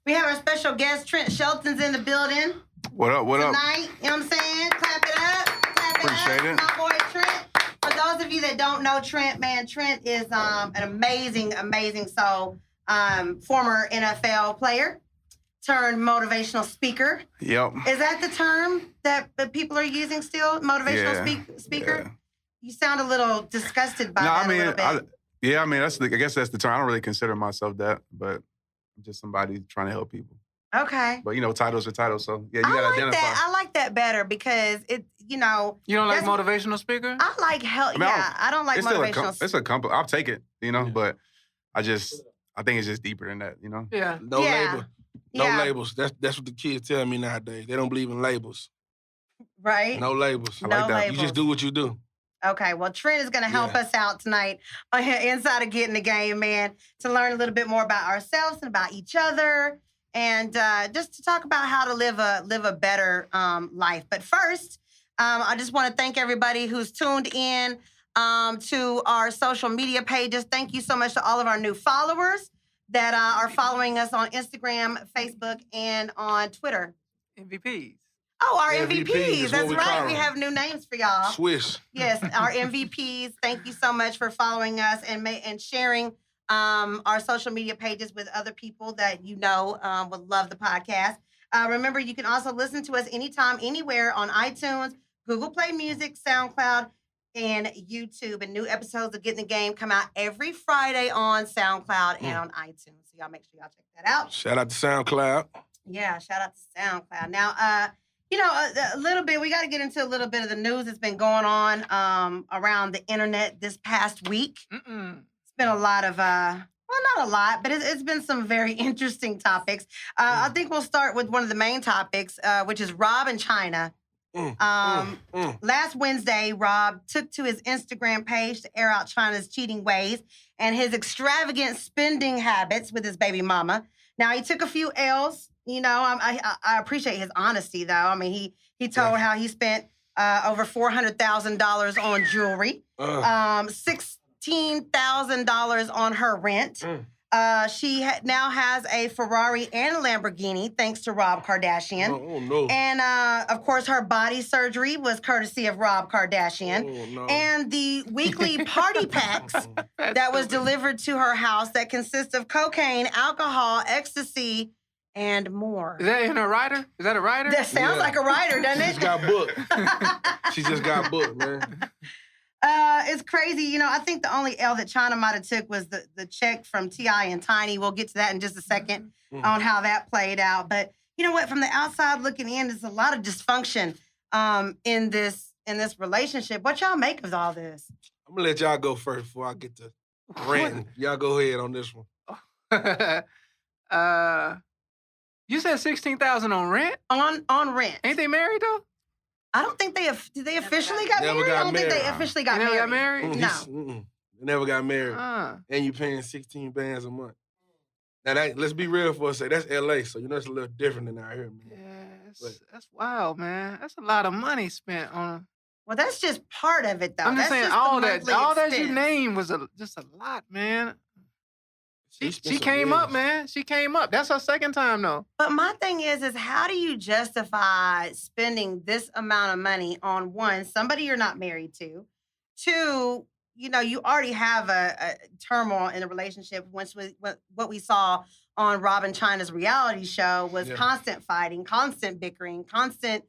We have our special guest, Trent Shelton's in the building. What up? What up? Tonight, you know what I'm saying? Clap it up. Clap it Appreciate up. it. My boy Trent. For those of you that don't know Trent, man, Trent is an amazing soul. Former NFL player turned motivational speaker. Yep. Is that the term that people are using still? Motivational speaker? Yeah. You sound a little disgusted by that a little bit. I guess that's the term. I don't really consider myself that, but I'm just somebody trying to help people. Okay. But, titles are titles, so, yeah, you got to identify. I like that better because it, You don't like motivational speaker? I like I don't like motivational speaker. It's a compliment. I'll take it, but I think it's just deeper than that, Yeah. No label. No labels. That's what the kids tell me nowadays. They don't believe in labels. Right? No labels. I like that. Labels. You just do what you do. Okay, well, Trent is going to help us out tonight on Inside of Getting the Game, man, to learn a little bit more about ourselves and about each other, and just to talk about how to live a better life. But first, I just want to thank everybody who's tuned in to our social media pages. Thank you so much to all of our new followers that are following us on Instagram, Facebook, and on Twitter. MVPs. Oh, our MVPs, MVPs. That's we right. call We them. have new names for y'all. Swish. Yes, our MVPs. Thank you so much for following us and sharing our social media pages with other people that would love the podcast. Remember, you can also listen to us anytime, anywhere on iTunes, Google Play Music, SoundCloud, and YouTube. And new episodes of Getting the Game come out every Friday on SoundCloud and on iTunes. So y'all make sure y'all check that out. Shout out to SoundCloud. Yeah, shout out to SoundCloud. Now, a little bit, we got to get into a little bit of the news that's been going on around the internet this past week. It's been a lot of, not a lot, but it's been some very interesting topics. I think we'll start with one of the main topics, which is Rob and Chyna. Last Wednesday, Rob took to his Instagram page to air out Chyna's cheating ways and his extravagant spending habits with his baby mama. Now, he took a few L's. I appreciate his honesty, though. I mean, he told how he spent over $400,000 on jewelry, $16,000 on her rent. She now has a Ferrari and a Lamborghini, thanks to Rob Kardashian. Oh, no. And, of course, her body surgery was courtesy of Rob Kardashian. Oh, no. And the weekly party packs that was delivered to her house that consist of cocaine, alcohol, ecstasy, and more. Is that in a rider? Is that a rider? That sounds like a rider, doesn't it? She just got booked. She just got booked, man. It's crazy. I think the only L that Chyna might have took was the check from T.I. and Tiny. We'll get to that in just a second on how that played out. But you know what? From the outside looking in, there's a lot of dysfunction in this relationship. What y'all make of all this? I'm going to let y'all go first before I get to ranting. Y'all go ahead on this one. You said $16,000 on rent? On rent. Ain't they married though? I don't think did they officially got married? I don't think they officially got They never married. got married? No. They never got married. And you paying 16 bands a month. Now, let's be real for a second. That's L.A., so it's a little different than out here, man. Yeah, that's wild, man. That's a lot of money spent on. Well, that's just part of it, though. I'm just saying, the all monthly that you expense. named was just a lot, man. She spent some came up, bills. man. She came up. That's her second time, though. But my thing is how do you justify spending this amount of money on, one, somebody you're not married to, two, you already have a turmoil in a relationship. What we saw on Rob and Chyna's reality show was constant fighting, constant bickering, constant,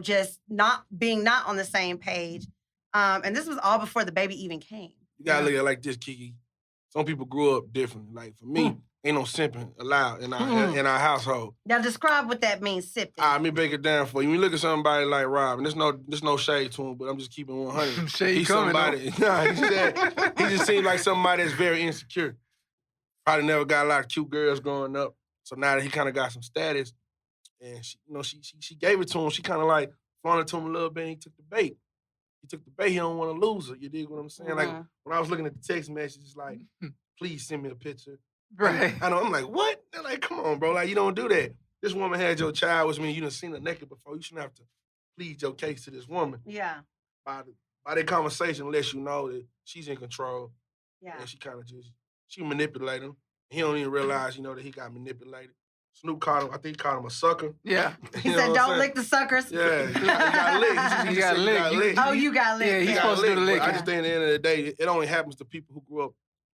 just not on the same page. And this was all before the baby even came. You got to look at it like this, Kiki. Some people grew up different. Like, for me, ain't no simping allowed in our household. Now, describe what that means, sipping. Let me break it down for you. When you look at somebody like Rob, and there's no shade to him, but I'm just keeping 100. Shade He's coming, somebody. He just seems like somebody that's very insecure. Probably never got a lot of cute girls growing up. So now that he kind of got some status, and she gave it to him, she kind of like flaunted to him a little bit, and he took the bait. He don't want to lose her. You dig what I'm saying? Like, when I was looking at the text messages, like, please send me a picture. Right. I'm like, what? They're like, come on, bro. Like, you don't do that. This woman had your child, which means you done seen her naked before. You shouldn't have to plead your case to this woman. Yeah. By that conversation lets you know that she's in control. Yeah. And she kind of she manipulated him. He don't even realize, that he got manipulated. Snoop called him, I think he called him a sucker. Yeah. He You know said, what I'm "Don't saying? lick the suckers." Yeah, he got licked. He He got said licked. licked. Oh, you got licked. Yeah, he's He got supposed to do the licked, but I licking. just think at the end of the day, it only happens to people who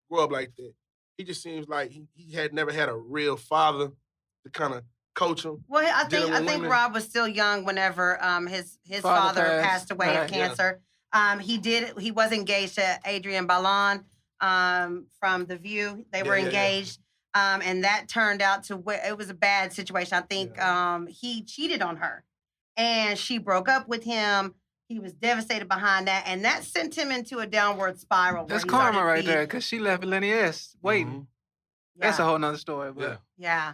grew up like that. He just seems like he had never had a real father to kind of coach him. Well, I Dealing think with women. Rob was still young whenever his Father father passed. passed away Right. of cancer. He was engaged to Adrienne Bailon from The View. They were Yeah. engaged. And that turned out to where it was a bad situation. I think he cheated on her and she broke up with him. He was devastated behind that, and that sent him into a downward spiral. That's where he karma started right being- there, because she left Lenny S. waiting. Mhm. That's a Yeah. whole nother story. But Yeah.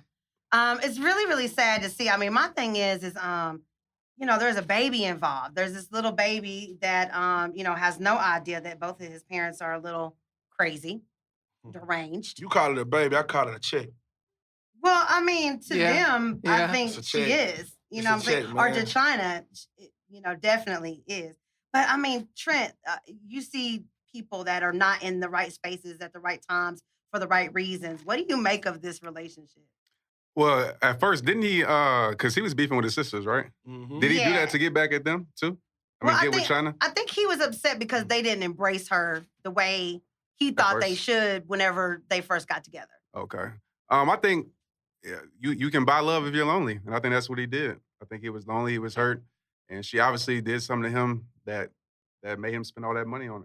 It's really, really sad to see. I mean, my thing is there's a baby involved. There's this little baby that, has no idea that both of his parents are a little crazy, deranged. You call it a baby, I call it a check. Well, I mean, to Yeah. them, Yeah. I think It's a she check. is. You It's know a what I'm saying? check, Or man. to China, definitely is. But I mean, Trent, you see people that are not in the right spaces at the right times for the right reasons. What do you make of this relationship? Well, at first, didn't he? Because he was beefing with his sisters, right? Mhm. Did he do Yeah. that to get back at them too? Well, I get with think- China. I think he was upset because they didn't embrace her the way he thought they first. should whenever they first got together. Okay. I think you can buy love if you're lonely, and I think that's what he did. I think he was lonely, he was hurt, and she obviously did something to him that made him spend all that money on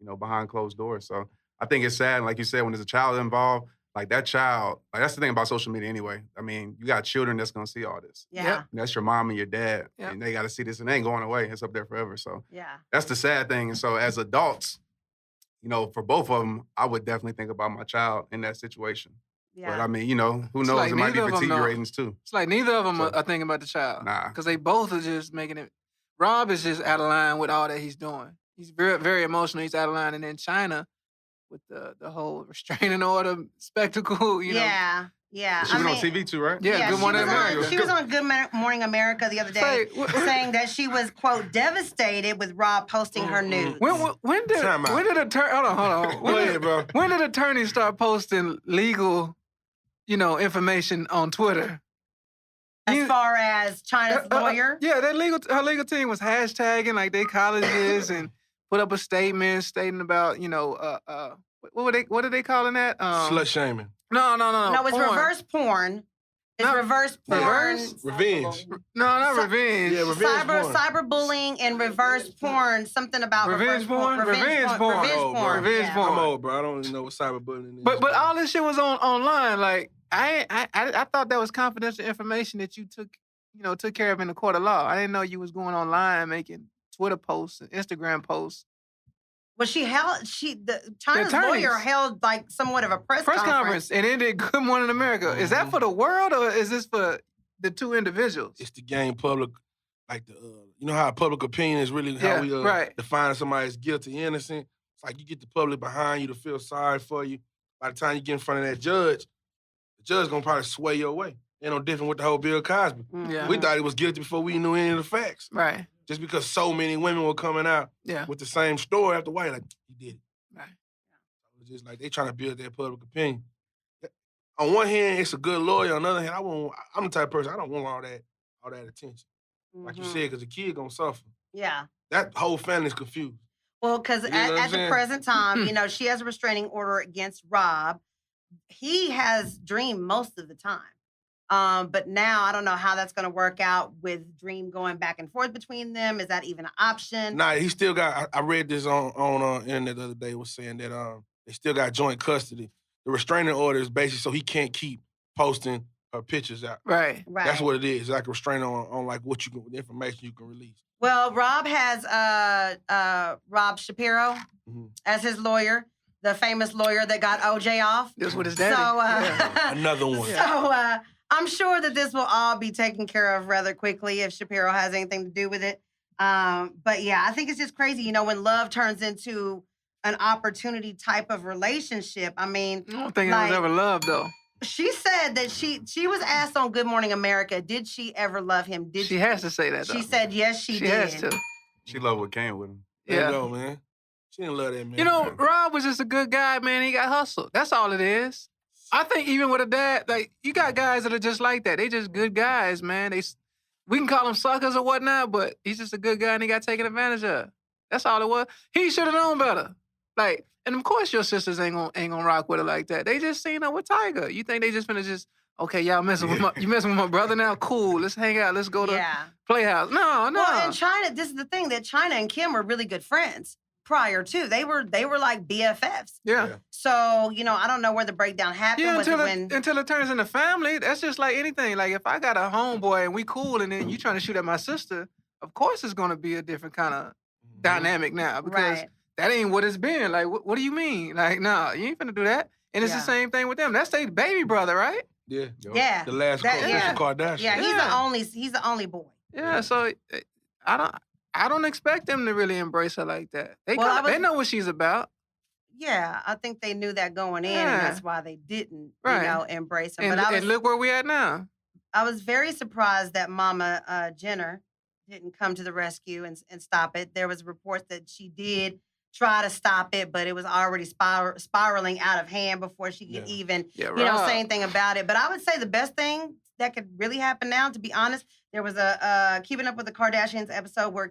her, behind closed doors. So I think it's sad, and like you said, when there's a child involved, like that child, like that's the thing about social media anyway. I mean, you got children that's gonna see all this. Yeah. Yep. And that's your mom and your dad, Yep. and they got to see this, and they ain't going away. It's up there forever. So Yeah. that's the sad thing. And so as adults, for both of them, I would definitely think about my child in that situation. Yeah. But I mean, who It's knows? like It might be neither of 'em fatigue know. ratings too. it's like neither of them So- are thinking about the child. Nah. Because they both are just making it. Rob is just out of line with all that he's doing. He's very, very emotional. He's out of line. And then China, with the whole restraining order spectacle, Yeah. Yeah. She was on TV too, right? Yeah, Good she Morning was on- America. She was on Good Morning America the other day saying that she was, quote, devastated with Rob posting her nudes. When did Time out. hold on. Go ahead, bro. When did attorneys start posting legal, information on Twitter? As far as China's lawyer. Yeah, her legal team was hashtagging like they colleges and put up a statement stating about, what are they calling that? Slut shaming. No. No, it's porn. reverse porn. It's No, reverse porn. reverse? Revenge. No, not So- revenge. Yeah, revenge porn. Cyberbullying and reverse porn. Something about Revenge reverse porn? Revenge porn. Revenge Oh, bro. porn. Revenge yeah. porn. I'm old, bro. I don't even know what cyberbullying is. But all this shit was online. Like I thought that was confidential information that you took care of in the court of law. I didn't know you was going online making Twitter posts and Instagram posts. Well, China's attorneys. lawyer held like somewhat of a press conference. and ended Good Morning America. Is that for the world or is this for the two individuals? it's to gain public, like how public opinion is really how we right. define somebody as guilty, innocent. It's like you get the public behind you to feel sorry for you. By the time you get in front of that judge, the judge gonna probably sway your way. Ain't no different with the whole Bill Cosby. Yeah. We thought he was guilty before we knew any of the facts. Right. Just because so many women were coming out Yeah. with the same story after white, like he did it. Right. It's just like they trying to build their public opinion. On one hand, it's a good lawyer. On the other hand, I'm the type of person I don't want all that attention. Like you Mhm. said, because the kid gonna suffer. Yeah. That whole family's confused. Well, because You know what I'm at the saying? present time, she has a restraining order against Rob. He has Dream most of the time. But now I don't know how that's going to work out with Dream going back and forth between them. Is that even an option? Nah, he still got. I read this on internet the other day. Was saying that they still got joint custody. The restraining order is basically so he can't keep posting her pictures out. Right. Right. That's what it is. It's like a restraining on like what the information you can release. Well, Rob has Rob Shapiro Mhm. as his lawyer, the famous lawyer that got OJ off. That's what his daddy. So, Yeah. Another one. so I'm sure that this will all be taken care of rather quickly if Shapiro has anything to do with it. But yeah, I think it's just crazy, when love turns into an opportunity type of relationship. I mean, I don't think it like- was ever love though. she said that she was asked on Good Morning America, did she ever love him? Did She has to say that though. She said yes, she did. has to. She loved what came with him. There you Yeah. go, man. She didn't love that man. Rob was just a good guy, man. He got hustled. That's all it is. I think even with a dad, like, you got guys that are just like that. They just good guys, man. We can call them suckers or whatnot, but he's just a good guy and he got taken advantage of. That's all it was. He should have known better. Like, and of course your sisters ain't gonna rock with her like that. They just seen her with Tiger. You think they just finna just, okay, y'all messing with my brother now? Cool, let's hang out. Let's go to Playhouse. No. Well, in China, this is the thing, that China and Kim were really good friends prior to. They were like BFFs. Yeah. So, I don't know where the breakdown happened. Yeah, until it turns into family. That's just like anything. Like, if I got a homeboy and we cool and then you trying to shoot at my sister, of course it's gonna be a different kind of dynamic now, because that ain't what it's been. Like, what do you mean? Like, no, you ain't finna do that. And it's the same thing with them. That's their baby brother, right? Yeah. Yeah. The last Kardashian. Yeah, he's the only boy. Yeah, so I don't expect them to really embrace her like that. They know what she's about. Yeah, I think they knew that going in, and that's why they didn't, embrace her. And look where we at now. I was very surprised that Mama Jenner didn't come to the rescue and stop it. There was reports that she did try to stop it, but it was already spiraling out of hand before she could even, say anything about it. But I would say the best thing that could really happen now, to be honest, there was a Keeping Up with the Kardashians episode where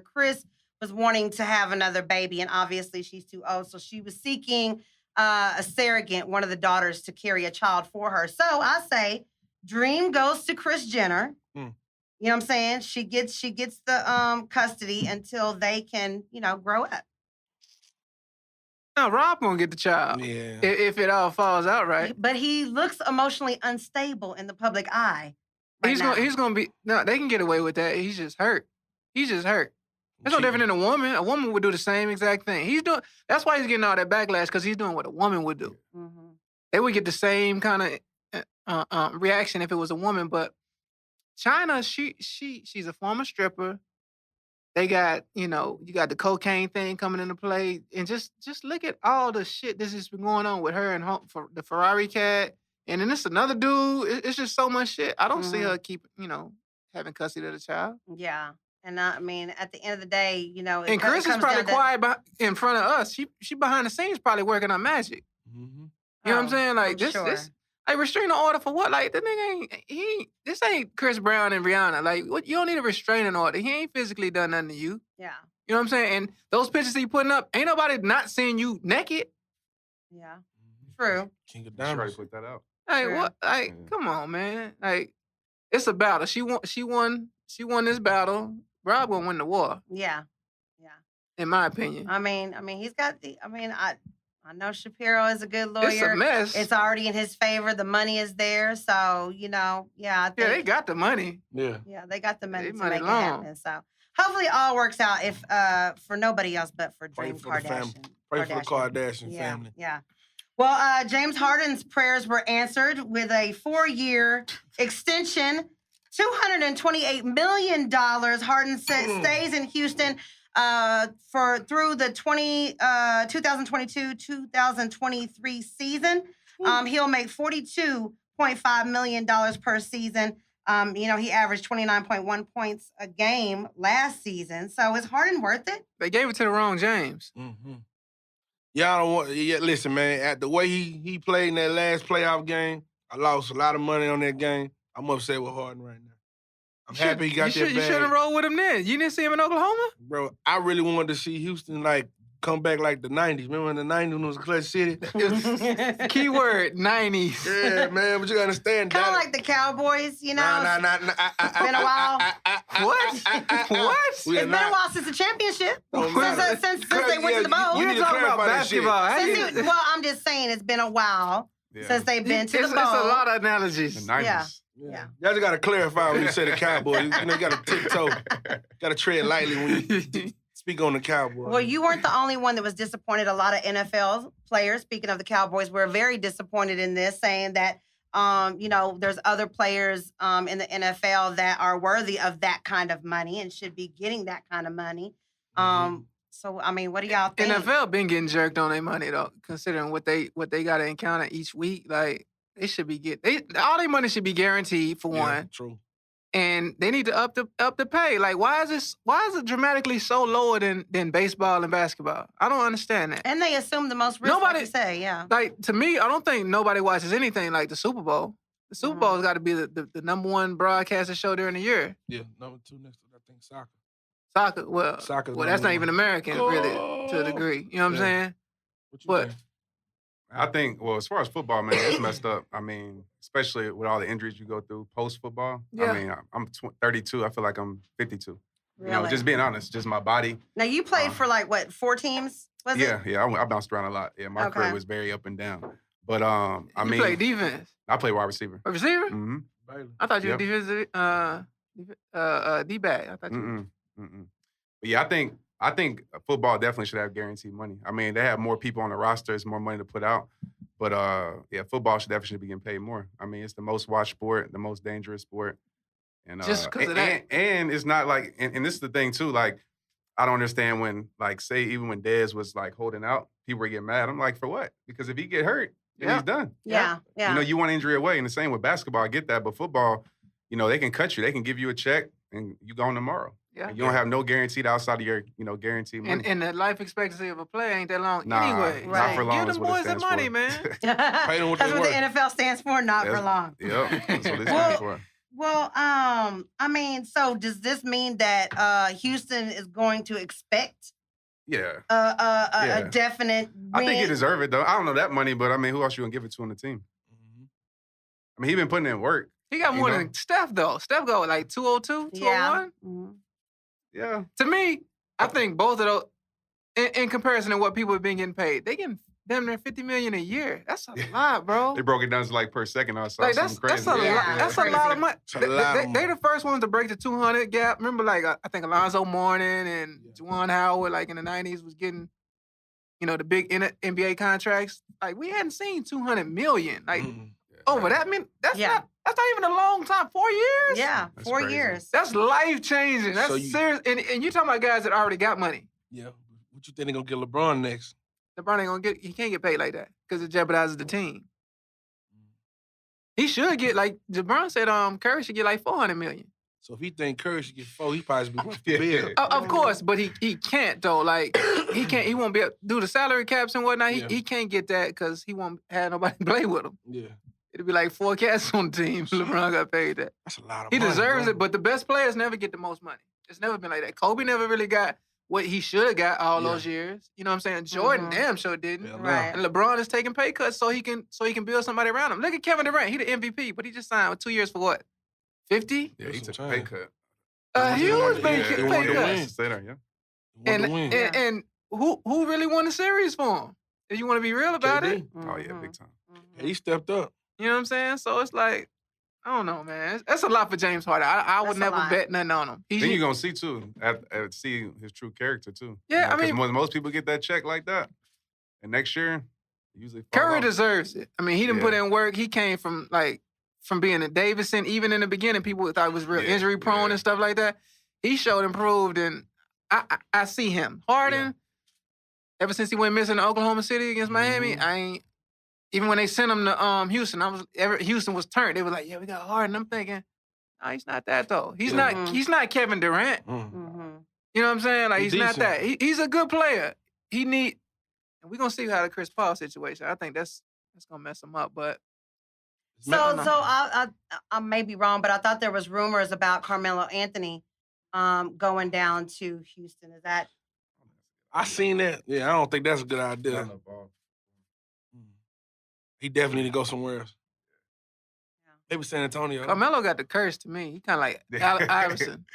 Kris was wanting to have another baby, and obviously she's too old, so she was seeking a surrogate, one of the daughters, to carry a child for her. So I say, dream goes to Kris Jenner. You know what I'm saying? She gets the custody until they can, grow up. Now Rob gonna get the child. Yeah. If it all falls out right. But he looks emotionally unstable in the public eye. He's gonna be they can get away with that. He's just hurt. It's no different than a woman. A woman would do the same exact thing. That's why he's getting all that backlash, because he's doing what a woman would do. Mm-hmm. They would get the same kind of reaction if it was a woman, but Chyna, she's a former stripper. They got, you got the cocaine thing coming into play, and just look at all the shit this has been going on with her and for the Ferrari cat, and then this another dude. It's just so much shit. I don't see her keep, having custody of the child. Yeah, and I mean, at the end of the day, and Kris is probably quiet in front of us. She behind the scenes probably working on magic. Mm-hmm. You know what I'm saying? Like this. Like, restraining order for what? Like, the nigga this ain't Chris Brown and Rihanna. Like, what? You don't need a restraining order. He ain't physically done nothing to you. Yeah. You know what I'm saying? And those pictures he putting up, ain't nobody not seeing you naked. Yeah. True. King of Diamonds. Put that out. Like, what? Like, come on, man. Like, it's a battle. She won this battle. Rob gonna win the war. Yeah. In my opinion. I mean, he's got I know Shapiro is a good lawyer. It's a mess. It's already in his favor. The money is there. So, I think. Yeah, they got the money. Yeah. Yeah, they got the money to money make long. it happen. So, hopefully it all works out if for nobody else but for Dream Kardashian. Pray for the Kardashian family. Yeah. Well, James Harden's prayers were answered with a 4-year extension, $228 million. Harden stays in Houston through the 2022-2023 season. He'll make $42.5 million per season. He averaged 29.1 points a game last season. So is Harden worth it? They gave it to the wrong James. Mm-hmm. Y'all don't want. Yeah, listen, man. At the way he played in that last playoff game, I lost a lot of money on that game. I'm upset with Harden right now. I'm happy he got that bag. You should have rolled with him then. You didn't see him in Oklahoma? Bro, I really wanted to see Houston, come back like the 90s. Remember in the 90s when it was a clutch city? Keyword, 90s. Yeah, man, but you gotta understand that. Kind of like the Cowboys, It's Nah. been a while. What? It's been a while since the championship. Since they went to the bowl. We're talking about basketball. I'm just saying it's been a while since they've been to the bowl. It's a lot of analogies. The 90s. Yeah. Y'all just gotta clarify when you say the Cowboys. You gotta tiptoe. Gotta tread lightly when you speak on the Cowboys. Well, you weren't the only one that was disappointed. A lot of NFL players, speaking of the Cowboys, were very disappointed in this, saying that, there's other players in the NFL that are worthy of that kind of money and should be getting that kind of money. So, what do y'all think? NFL been getting jerked on their money, though, considering what they got to encounter each week. Like, they should be all their money should be guaranteed, for one. True. And they need to up the pay. Like, why is it dramatically so lower than baseball and basketball? I don't understand that. And they assume the most risk, like you say, yeah. Like, to me, I don't think nobody watches anything like the Super Bowl. The Super Bowl's got to be the number one broadcasting show during the year. Yeah, number 2 next to, I think, soccer. Soccer, well, that's not even American, really, to a degree. You know what I'm saying? What you think? I think, well, as far as football, man, it's messed up. I mean, especially with all the injuries you go through post-football. Yeah. I mean, I'm 32. I feel like I'm 52. Really? You know, just being honest, just my body. Now, you played for, like, what, 4 teams? Was it? Yeah, I bounced around a lot. Yeah, my career was very up and down. But, I you mean. play defense? I play wide receiver. A receiver? Mm-hmm. I thought you were defensive, D-back. I thought you were. But yeah, I think football definitely should have guaranteed money. I mean, they have more people on the roster, it's more money to put out. But yeah, football should definitely be getting paid more. I mean, it's the most watched sport, the most dangerous sport. And just because of that. And it's not like, and this is the thing too, like, I don't understand when, like, say even when Dez was like holding out, people were getting mad. I'm like, for what? Because if he get hurt, then he's done. Yeah. You know, you want injury away. And the same with basketball, I get that. But football, you know, they can cut you. They can give you a check and you gone tomorrow. Yeah. And you don't have no guaranteed outside of your, you know, guaranteed money. And the life expectancy of a player ain't that long anyway. Not for long. Give them boys the money, man. Pay them what That's they what worth. the NFL stands for, not for long. Yep, that's what it stands for. Well, I mean, so does this mean that Houston is going to expect a definite win? I think he deserve it, though. I don't know that money, but I mean, who else you gonna give it to on the team? I mean, he been putting in work. He got more than Steph, though. Steph go like 202, 201. Yeah. To me, I think both of those, in comparison to what people have been getting paid, they getting damn near $50 million a year. That's a lot, bro. They broke it down to like per second or Like, something crazy. That's a lot. That's a lot of money. They the money. first ones to break the 200 gap. Remember, like, I think Alonzo Mourning and Juwan Howard, like in the 90s, was getting, you know, the big NBA contracts. Like, we hadn't seen 200 million. Like, over that, I mean, that's not even a long time. 4 years? Yeah, That's 4 crazy. years. That's life-changing. That's So serious. And you're talking about guys that already got money. Yeah. What you think they gonna get LeBron next? LeBron ain't gonna get, he can't get paid like that because it jeopardizes the team. He should get, like LeBron said, Curry should get like 400 million. So if he think Curry should get 4, he probably should be worth the bill. Of course, but he can't though. Like, he won't be able to do the salary caps and whatnot. He can't get that because he won't have nobody play with him. Yeah. It'll be like 4 cats on the team. LeBron got paid that. That's a lot of He money. deserves bro. it, but the best players never get the most money. It's never been like that. Kobe never really got what he should have got all those years. You know what I'm saying? Jordan damn sure didn't. Yeah, Right. And LeBron is taking pay cuts so he can build somebody around him. Look at Kevin Durant. He the MVP, but he just signed with 2 years for what? 50? Yeah, he That's took a what pay I'm cut. A huge pay They pay wanted to cut. win. Stay there, yeah. Want to win. And who really won the series for him? If you want to be real about it, Oh, yeah, big time. He stepped up. you know what I'm saying? So it's like, I don't know, man. That's a lot for James Harden. I would That's a never lot. bet nothing on him. Then you're going to see, too, see his true character, too. Yeah, I 'cause mean- when most people get that check like that, and next year, usually fall Curry off. deserves it. I mean, he didn't Yeah. put in work. He came from being a Davidson. Even in the beginning, people thought he was real Yeah, injury prone yeah. and stuff like that. He showed improved, and I see him. Harden, ever since he went missing to Oklahoma City against Miami, I ain't. Even when they sent him to Houston, Houston was turned. They were like, "Yeah, we got Harden." I'm thinking, no, he's not that though. He's not. He's not Kevin Durant. You know what I'm saying? Like, he's not that. He's a good player. And we're gonna see how the Chris Paul situation. I think that's gonna mess him up. But So I may be wrong, but I thought there was rumors about Carmelo Anthony going down to Houston. Is that? I seen that. Yeah, I don't think that's a good idea. He definitely need to go somewhere else. Maybe San Antonio. Carmelo got the curse to me. He kind of like Allen Iverson.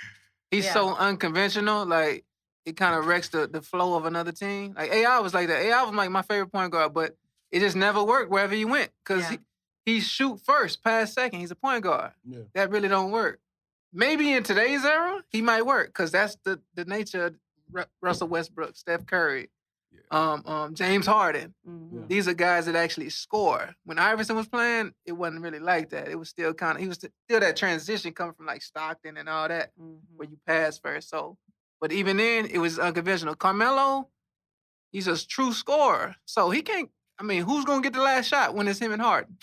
He's so unconventional. Like, it kind of wrecks the flow of another team. Like, AI was like that. AI was like my favorite point guard, but it just never worked wherever he went because he shoot first, pass second. He's a point guard. Yeah. That really don't work. Maybe in today's era, he might work because that's the nature of Russell Westbrook, Steph Curry, James Harden. These are guys that actually score. When Iverson was playing, it wasn't really like that. It was still he was still that transition coming from like Stockton and all that, where you pass first. So, but even then, it was unconventional. Carmelo, he's a true scorer. So he can't, I mean, who's going to get the last shot when it's him and Harden?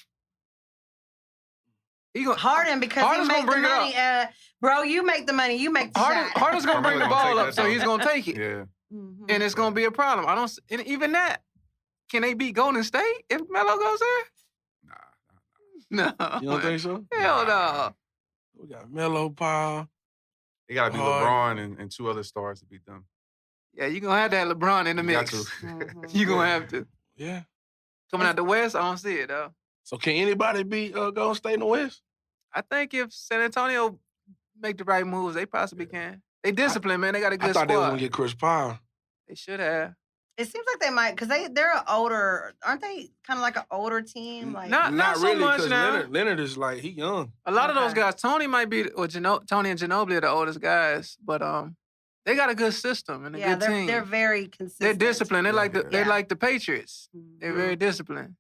Harden, because Harden's he make gonna the bring it money. Bro, you make the money. You make the shot. Harden's gonna bring the Harden's gonna ball take up, that so he's ball. gonna take it. Yeah. Mhm. And it's gonna be a problem. And even that, can they beat Golden State if Melo goes there? No. You don't think so? Hell no. We got Melo, Paul. It got to be Harden. LeBron and two other stars to beat them. Yeah, you're gonna have to have LeBron in the You got mix. to. Mhm. You're gonna have to. Yeah. Coming out the West, I don't see it though. So can anybody beat Golden State in the West? I think if San Antonio make the right moves, they possibly can. They disciplined, man. They got a I good thought they were squad. gonna get Chris Paul. They should have. It seems like they might, because they're an older, aren't they kind of like an older team? Like, Not so really, much because now. Leonard is like he young. A lot of those Okay. guys, Tony might be, or Tony and Ginobili are the oldest guys, but they got a good system and a yeah, good team. they're very consistent. They're disciplined. They're like Yeah. they're like the Patriots. Mhm. They're very disciplined.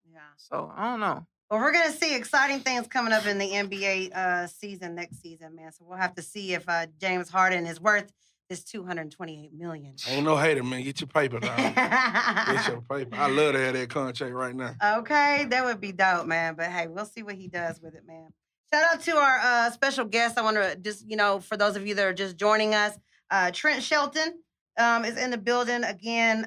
Yeah. So I don't know. Well, we're gonna see exciting things coming up in the NBA season next season, man. So we'll have to see if James Harden is worth this $228 million. Ain't no hater, man. Get your paper, dog. Get your paper. I love to have that contract right now. Okay, that would be dope, man. But hey, we'll see what he does with it, man. Shout out to our special guest. I want to just, for those of you that are just joining us, Trent Shelton is in the building again.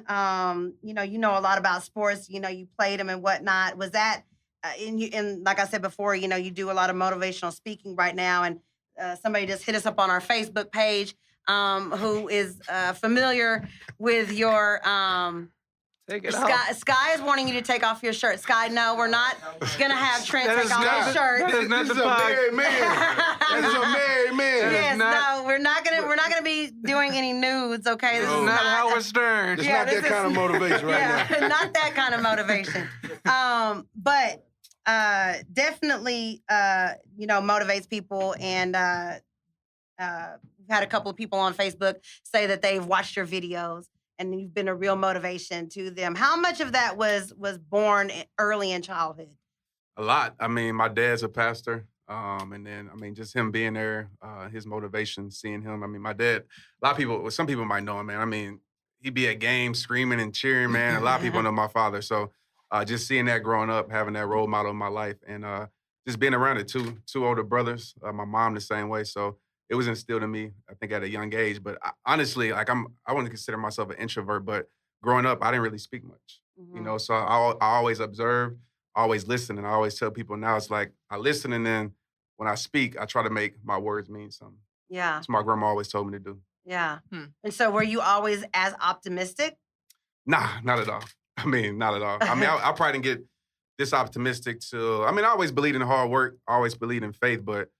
You know a lot about sports. You played him and whatnot. Was that, and like I said before, you do a lot of motivational speaking right now. And somebody just hit us up on our Facebook page who is familiar with your... Take it off. Sky is wanting you to take off your shirt. Sky, no, we're not gonna have Trent That take is off not- his shirt. that is not This is the a pod. married man. This is a married man. Yes, not- no, we're not gonna be doing any nudes. Okay, This is not Howard Stern. It's Yeah, not that this kind of is- motivation right yeah, now. not that kind of motivation. But definitely, motivates people. And we've had a couple of people on Facebook say that they've watched your videos and you've been a real motivation to them. How much of that was born early in childhood? A lot. I mean, my dad's a pastor. And then, just him being there, his motivation, seeing him. I mean, my dad, some people might know him, man. I mean, he'd be at games screaming and cheering, man. A lot of people know my father. So just seeing that growing up, having that role model in my life, and just being around it, two older brothers, my mom the same way. So it was instilled in me, I think, at a young age. But honestly, I wouldn't consider myself an introvert, but growing up, I didn't really speak much, Mhm. So I always observe, always listen, and I always tell people now it's like I listen, and then when I speak, I try to make my words mean something. Yeah, That's what my grandma always told me to do. yeah. Hmm. And so, were you always as optimistic? Nah, not at all. Not at all. I probably didn't get this optimistic till, I always believed in hard work, always believed in faith, but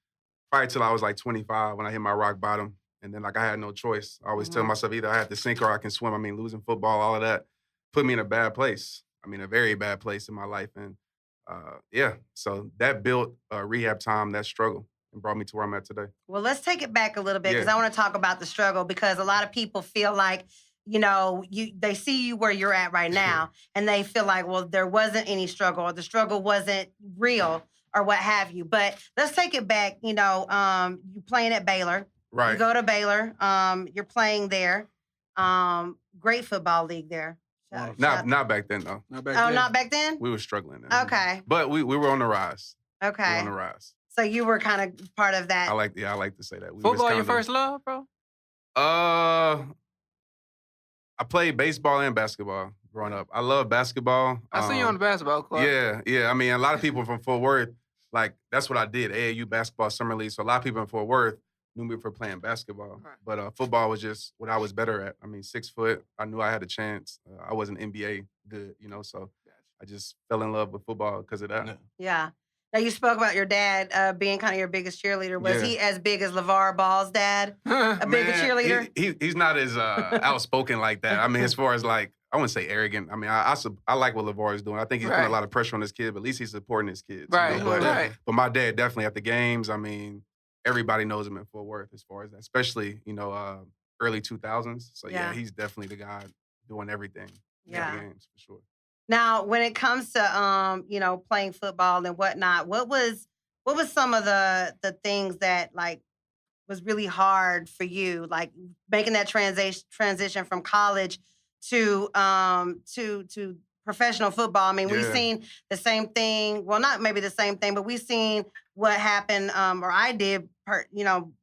probably till I was like 25 when I hit my rock bottom. And then I had no choice. I always tell Mhm. myself either I have to sink or I can swim. Losing football, all of that put me in a bad place. A very bad place in my life. And so that built RehabTime, that struggle, and brought me to where I'm at today. Well, let's take it back a little bit because Yeah. I want to talk about the struggle, because a lot of people feel like, they see you where you're at right now and they feel like, well, there wasn't any struggle or the struggle wasn't real or what have you. But let's take it back. You playing at Baylor. Right. You go to Baylor. You're playing there. Great football league there. Not back then, though. Not back Oh, then. not back then? We were struggling then. Okay. But we were on the rise. We were Okay. on the rise. So you were kind of part of that. I like to say that. Football your first love, bro? I played baseball and basketball growing up. I love basketball. I see you on the basketball court. Yeah. A lot of people from Fort Worth, like, that's what I did. AAU basketball summer league. So a lot of people in Fort Worth knew me for playing basketball. Right. But football was just what I was better at. 6 foot. I knew I had a chance. I wasn't NBA good, so I just fell in love with football because of that. Yeah. Yeah. Now, you spoke about your dad being kind of your biggest cheerleader. Was Yeah. he as big as LeVar Ball's dad? A big cheerleader? He's not as outspoken like that. As far as like, I wouldn't say arrogant. I like what LeVar is doing. I think he's putting Right. a lot of pressure on his kid, but at least he's supporting his kids. Right, right. But my dad definitely at the games. Everybody knows him in Fort Worth as far as that, especially early 2000s. So Yeah. he's definitely the guy doing everything. Yeah. At the games for sure. Now, when it comes to playing football and whatnot, what was some of the things that like was really hard for you, like making that transition from college to professional football? We've Yeah. seen the same thing. Well, not maybe the same thing, but we've seen what happened, or I did,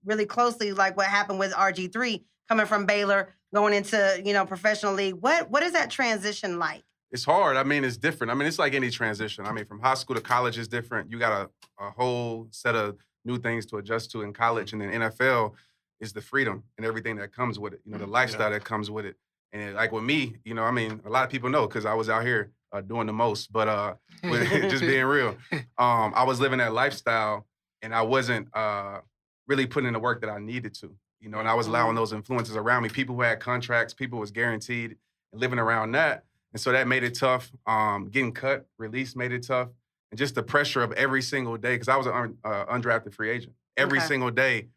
really closely, like what happened with RG3 coming from Baylor, going into, professional league. What is that transition like? It's hard. I mean, it's different. I mean, it's like any transition. I mean, from high school to college is different. You got a whole set of new things to adjust to in college. And then NFL is the freedom and everything that comes with it, the lifestyle that comes with it. And like with me, I mean, a lot of people know because I was out here doing the most, but just being real, I was living that lifestyle and I wasn't really putting in the work that I needed to, and I was allowing those influences around me, people who had contracts, people who was guaranteed, and living around that. And so that made it tough. Getting cut, released made it tough. And just the pressure of every single day, because I was an undrafted free agent. Every single day,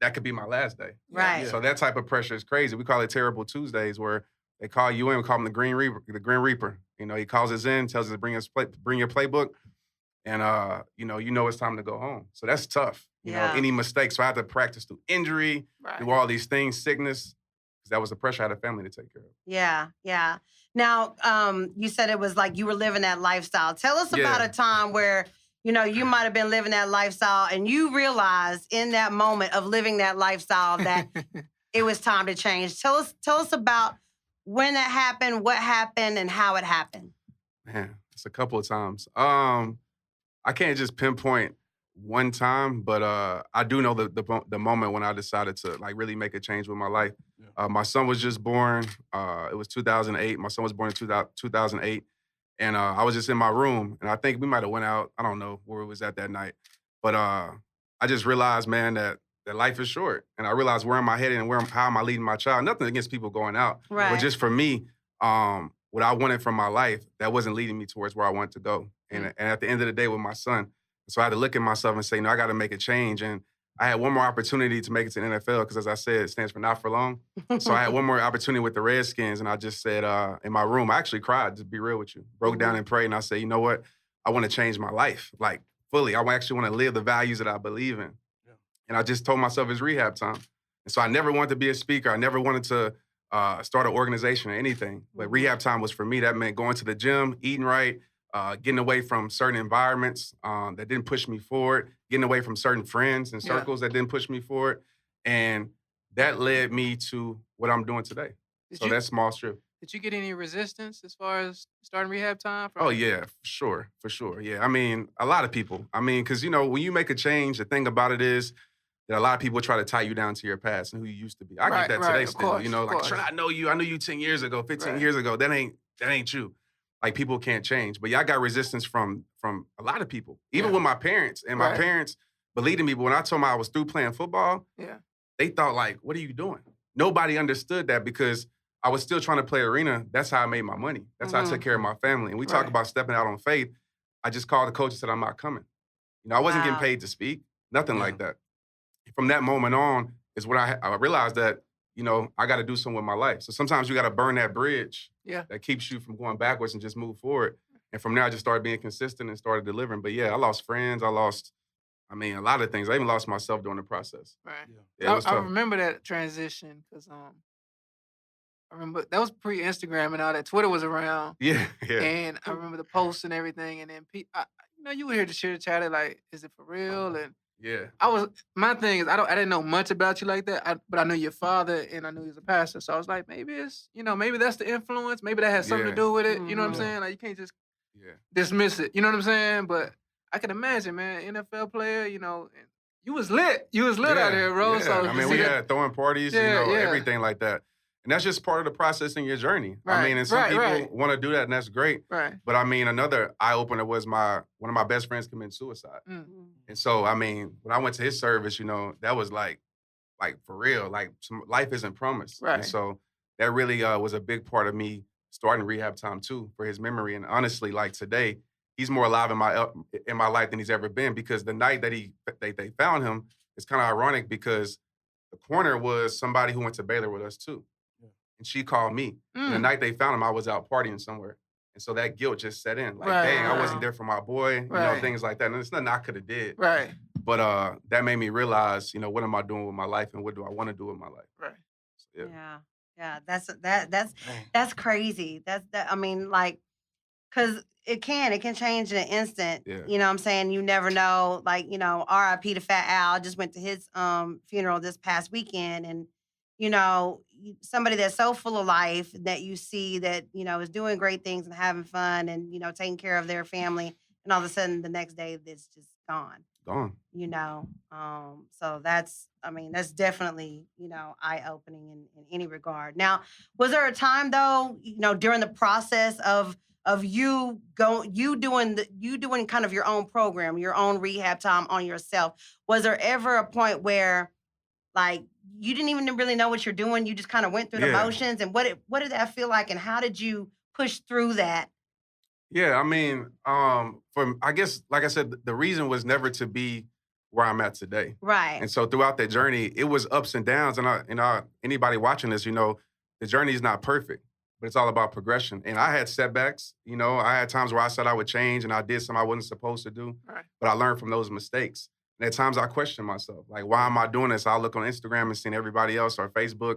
that could be my last day. Right. So that type of pressure is crazy. We call it Terrible Tuesdays, where they call you in, we call him the Green Reaper. The Green Reaper. He calls us in, tells us to bring your playbook, and you know it's time to go home. So that's tough. You know, any mistakes. So I had to practice through injury, do all these things, sickness, because that was the pressure I had a family to take care of. Yeah. Now, you said it was like you were living that lifestyle. Tell us about a time where, you might have been living that lifestyle and you realized in that moment of living that lifestyle that it was time to change. Tell us about when that happened, what happened, and how it happened. Man, it's a couple of times. I can't just pinpoint one time, but I do know the moment when I decided to like really make a change with my life. My son was just born. It was 2008. My son was born in 2008. And I was just in my room, and I think we might have went out. I don't know where it was at that night. But I just realized, man, that life is short. And I realized where am I headed and how am I leading my child? Nothing against people going out. Right. But just for me, what I wanted from my life, that wasn't leading me towards where I wanted to go. And at the end of the day with my son, so I had to look at myself and say, no, I got to make a change. And I had one more opportunity to make it to the NFL because, as I said, it stands for not for long. So I had one more opportunity with the Redskins, and I just said in my room, I actually cried, to be real with you. Broke down and prayed, and I said, you know what? I want to change my life, like fully. I actually want to live the values that I believe in. Yeah. And I just told myself it's rehab time. And so I never wanted to be a speaker. I never wanted to start an organization or anything. But rehab time was for me. That meant going to the gym, eating right, getting away from certain environments that didn't push me forward, getting away from certain friends and circles that didn't push me forward. And that led me to what I'm doing today. That's small strip. Did you get any resistance as far as starting rehab time? Oh, yeah, for sure. Yeah, I mean, a lot of people. I mean, because, when you make a change, the thing about it is that a lot of people try to tie you down to your past and who you used to be. I get that today still. Like, Trent, I know you. I knew you 10 years ago, 15 years ago. That ain't you. Like, people can't change. But I got resistance from a lot of people, even with my parents. And my parents believed in me. But when I told them I was through playing football, they thought, like, what are you doing? Nobody understood that because I was still trying to play arena. That's how I made my money. That's how I took care of my family. And we talk about stepping out on faith. I just called the coach and said, I'm not coming. I wasn't getting paid to speak. Nothing like that. From that moment on is when I realized that, I got to do something with my life. So sometimes you got to burn that bridge that keeps you from going backwards and just move forward. And from there, I just started being consistent and started delivering. But I lost friends. I lost, a lot of things. I even lost myself during the process. Right. Yeah, I remember that transition because I remember that was pre-Instagram and all that. Twitter was around. Yeah. And I remember the posts and everything. And then, you would hear the chitter chatter like, is it for real? And my thing is, I didn't know much about you like that, but I knew your father and I knew he was a pastor. So I was like, maybe it's, maybe that's the influence. Maybe that has something to do with it. You know what I'm saying? Like, you can't just dismiss it. You know what I'm saying? But I can imagine, man, NFL player, you was lit. You was lit out here, bro. Yeah. So we had throwing parties, everything like that. And that's just part of the process in your journey. Right. And some people want to do that, and that's great. Right. But another eye-opener was one of my best friends committed suicide. And so, when I went to his service, that was like for real, like life isn't promised. Right. And so that really was a big part of me starting rehab time too, for his memory. And honestly, like today, he's more alive in my life than he's ever been, because the night that they found him, it's kind of ironic because the coroner was somebody who went to Baylor with us too. And she called me. And the night they found him, I was out partying somewhere. And so that guilt just set in. Like, dang, I wasn't there for my boy, things like that. And it's nothing I could have did. Right. But that made me realize, what am I doing with my life and what do I want to do with my life? Right. So, Yeah. That's crazy. Because it can change in an instant. Yeah. You know what I'm saying? You never know. Like, R.I.P. to Fat Al. I just went to his funeral this past weekend. And, somebody that's so full of life that you see that, is doing great things and having fun and, taking care of their family. And all of a sudden the next day it's just gone. Gone. So that's definitely, eye-opening in any regard. Now, was there a time though, during the process of you doing kind of your own program, your own rehab time on yourself, was there ever a point where like you didn't even really know what you're doing, you just kind of went through the Yeah. motions, and what did that feel like, and how did you push through that? Yeah, I mean, I guess, like I said, the reason was never to be where I'm at today. Right. And so throughout that journey, it was ups and downs. And anybody watching this, the journey is not perfect, but it's all about progression. And I had setbacks. I had times where I said I would change and I did something I wasn't supposed to do. Right. But I learned from those mistakes. And at times I questioned myself, like, why am I doing this? I look on Instagram and seeing everybody else or Facebook,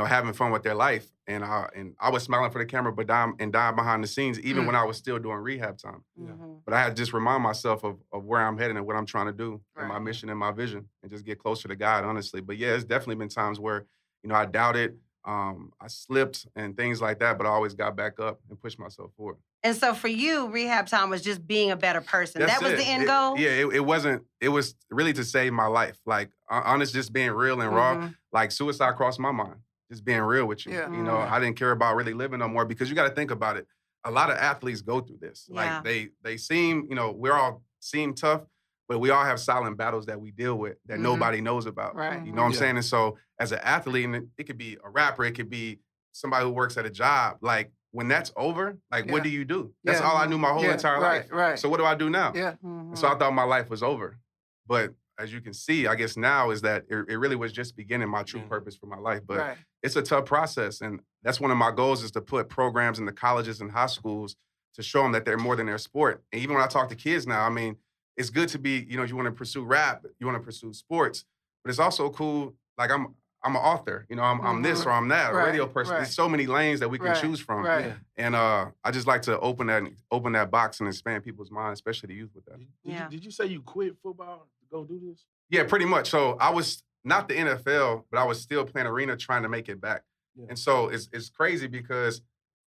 having fun with their life. And I was smiling for the camera, but dying behind the scenes, even when I was still doing rehab time. Mhm. But I had to just remind myself of where I'm heading and what I'm trying to do and my Right. mission and my vision and just get closer to God, honestly. But yeah, it's definitely been times where, I doubted, I slipped and things like that, but I always got back up and pushed myself forward. And so for you, rehab time was just being a better person. That's That was it. the end goal? It wasn't, it was really to save my life. Like, honest, just being real and raw. Mhm. Like, suicide crossed my mind. Just being real with you. Yeah. I didn't care about really living no more because you got to think about it. A lot of athletes go through this. Yeah. Like, they seem, we all seem tough, but we all have silent battles that we deal with that nobody knows about. Right. You know what I'm Yeah. saying? And so as an athlete, and it could be a rapper, it could be somebody who works at a job. Like, when that's over, like, what Yeah. do you do? That's Yeah. all I knew my whole Yeah, entire right, life. right. So what do I do now? Yeah. Mhm. So I thought my life was over. But as you can see, I guess now is that it really was just beginning my true Mhm. purpose for my life. But Right. it's a tough process. And that's one of my goals is to put programs in the colleges and high schools to show them that they're more than their sport. And even when I talk to kids now, I mean, it's good to be, you want to pursue rap, you want to pursue sports, but it's also cool. Like I'm an author, I'm this or I'm that, a radio Right, person. right. There's so many lanes that we can Right, choose from. right. Yeah. And I just like to open that box and expand people's minds, especially the youth with that. Yeah. Did you say you quit football to go do this? Yeah, pretty much. So I was not the NFL, but I was still playing arena trying to make it back. Yeah. And so it's crazy because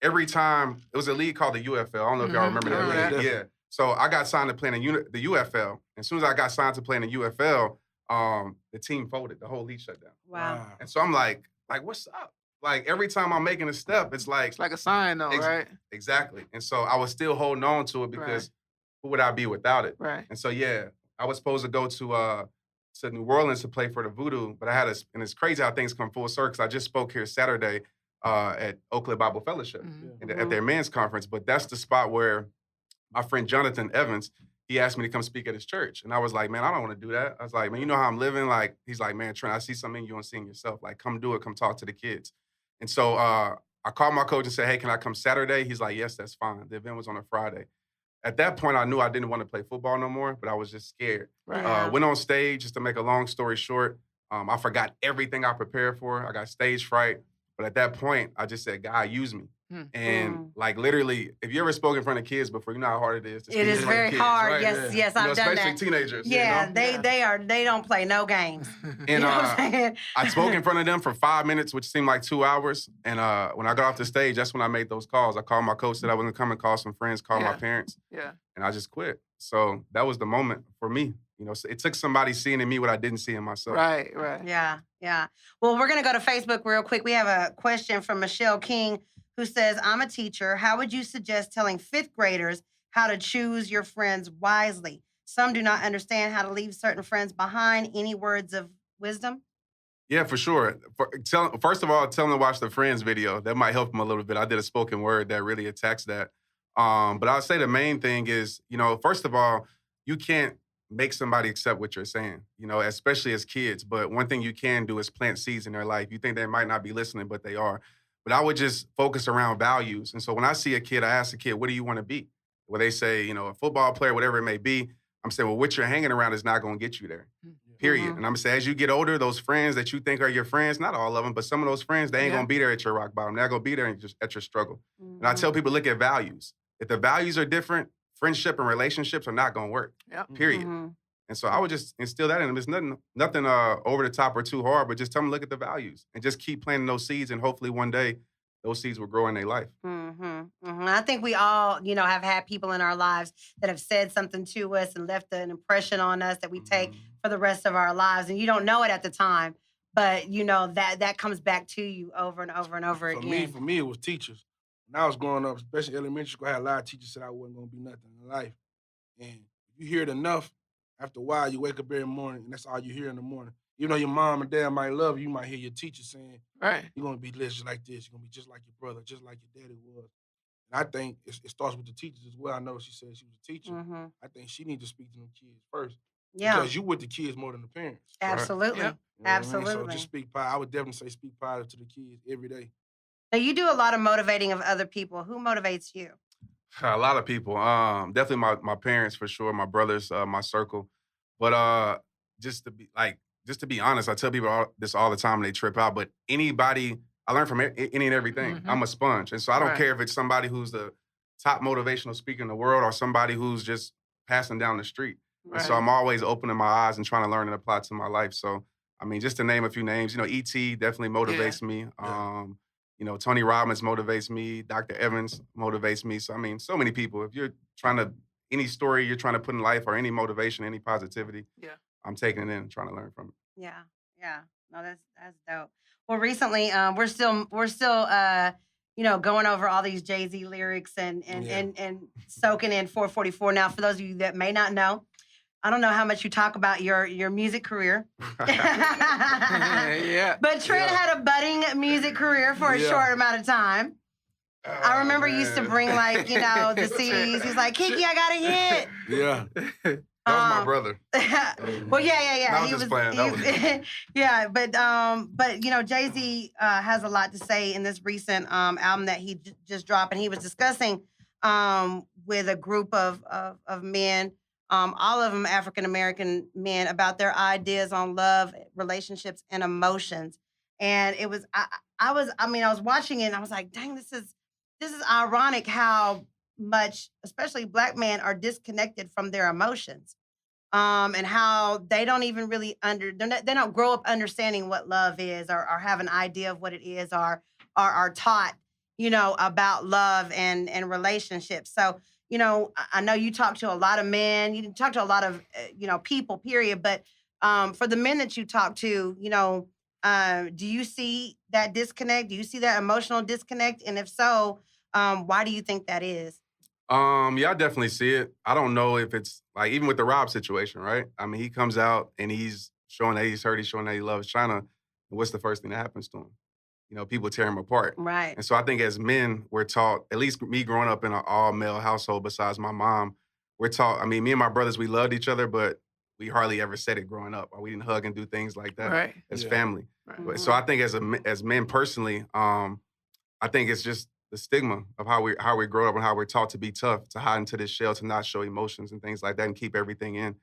every time it was a league called the UFL. I don't know if y'all Mhm. remember I remember that league. that. Yeah. So I got signed to play in the UFL. As soon as I got signed to play in the UFL, the team folded. The whole league shut down. Wow. And so I'm like, what's up? Like every time I'm making a step, it's like It's like a sign though, right? exactly. And so I was still holding on to it because who would I be without it? Right. And so yeah, I was supposed to go to New Orleans to play for the Voodoo, but and it's crazy how things come full circle. 'Cause I just spoke here Saturday at Oakland Bible Fellowship Mhm. at their men's conference. But that's the spot where my friend Jonathan Evans, he asked me to come speak at his church. And I was like, man, I don't want to do that. I was like, man, you know how I'm living? Like, he's like, man, Trent, I see something you don't see in yourself. Like, come do it. Come talk to the kids. And so I called my coach and said, hey, can I come Saturday? He's like, yes, that's fine. The event was on a Friday. At that point, I knew I didn't want to play football no more, but I was just scared. Right. Yeah. Went on stage, just to make a long story short. I forgot everything I prepared for. I got stage fright. But at that point, I just said, God, use me. Hmm. And like literally, if you ever spoke in front of kids before, you know how hard it is to speak It in is front of very kids, hard. right? Yes, yes, I've done especially that. teenagers. Yeah, you know? they don't play no games. And You know what I'm saying? I spoke in front of them for 5 minutes, which seemed like 2 hours. And when I got off the stage, that's when I made those calls. I called my coach, said I wasn't coming, called some friends, called my Yeah. parents, Yeah. and I just quit. So that was the moment for me. So it took somebody seeing in me what I didn't see in myself. Right. Right. Yeah, yeah. Well, we're going to go to Facebook real quick. We have a question from Michelle King who says, I'm a teacher. How would you suggest telling fifth graders how to choose your friends wisely? Some do not understand how to leave certain friends behind. Any words of wisdom? Yeah, for sure. First of all, tell them to watch the Friends video. That might help them a little bit. I did a spoken word that really attacks that. But I'll say the main thing is, first of all, you can't make somebody accept what you're saying, especially as kids. But one thing you can do is plant seeds in their life. You think they might not be listening, but they are. But I would just focus around values. And so when I see a kid, I ask the kid, what do you want to be? Well, they say, a football player, whatever it may be. I'm saying, well, what you're hanging around is not going to get you there. Period. Mhm. And I'm gonna say, as you get older, those friends that you think are your friends, not all of them, but some of those friends, they ain't Yeah. gonna be there at your rock bottom. They're gonna be there at your struggle. And I Mhm. tell people, look at values. if the values are different, friendship and relationships are not gonna work. Yeah. Period. Mhm. And so I would just instill that in them. It's nothing over the top or too hard, but just tell them look at the values and just keep planting those seeds, and hopefully one day those seeds will grow in their life. I think we all, have had people in our lives that have said something to us and left an impression on us that we take for the rest of our lives. And you don't know it at the time, but that comes back to you over and over and over again. For me, it was teachers. When I was growing up, especially elementary school, I had a lot of teachers said I wasn't gonna be nothing in life. And you hear it enough, after a while, you wake up every morning, and that's all you hear in the morning. Even though your mom and dad might love you, you might hear your teacher saying, Right. you're gonna be just like this, you're gonna be just like your brother, just like your daddy was. And I think it starts with the teachers as well. I know she said she was a teacher. I think she needs to speak to them kids first. Yeah, Because you with the kids more than the parents. absolutely. Yep. You know what I mean? Absolutely. So just speak positive. I would definitely say speak positive to the kids every day. Now, you do a lot of motivating of other people. Who motivates you? A lot of people. Definitely my parents for sure, my brothers, my circle. But just to be honest, I tell people this all the time and they trip out. But anybody, I learn from any and everything. Mhm. I'm a sponge. And so I don't Right. care if it's somebody who's the top motivational speaker in the world or somebody who's just passing down the street. And so Right. I'm always opening my eyes and trying to learn and apply to my life. So, I mean, just to name a few names, E.T. definitely motivates me. Tony Robbins motivates me. Dr. Evans motivates me. So, I mean, so many people. If you're any story you're trying to put in life or any motivation, any positivity, Yeah. I'm taking it in and trying to learn from it. Yeah, yeah. No, that's dope. Well, recently, we're still going over all these Jay-Z lyrics and soaking in 444. Now, for those of you that may not know, I don't know how much you talk about your music career. Yeah. But Trent had a budding music career for a short amount of time. I remember he used to bring the CDs. He's like, Kiki, I got a hit. Yeah. That was my brother. Well, yeah. I was just playing. That was yeah, but Jay-Z has a lot to say in this recent album that he just dropped, and he was discussing with a group of men, all of them African American men, about their ideas on love, relationships, and emotions. And it was I was watching it and I was like, dang, this is ironic how much, especially Black men, are disconnected from their emotions. And how they don't even really they don't grow up understanding what love is, or have an idea of what it is, or are taught, about love and relationships. So, I know you talk to a lot of men, you talk to a lot of, people, period. But for the men that you talk to, do you see that disconnect? Do you see that emotional disconnect? And if so, why do you think that is? Yeah, I definitely see it. I don't know if it's like even with the Rob situation, right? I mean, he comes out and he's showing that he's hurt, he's showing that he loves China. And what's the first thing that happens to him? People tear him apart. Right. And so I think as men, we're taught, at least me growing up in an all-male household besides my mom, we're taught, me and my brothers, we loved each other, but we hardly ever said it growing up, or we didn't hug and do things like that Right. as Yeah. family. Right. But, so I think as men personally, I think it's just the stigma of how we grow up and how we're taught to be tough, to hide into this shell, to not show emotions and things like that and keep everything in.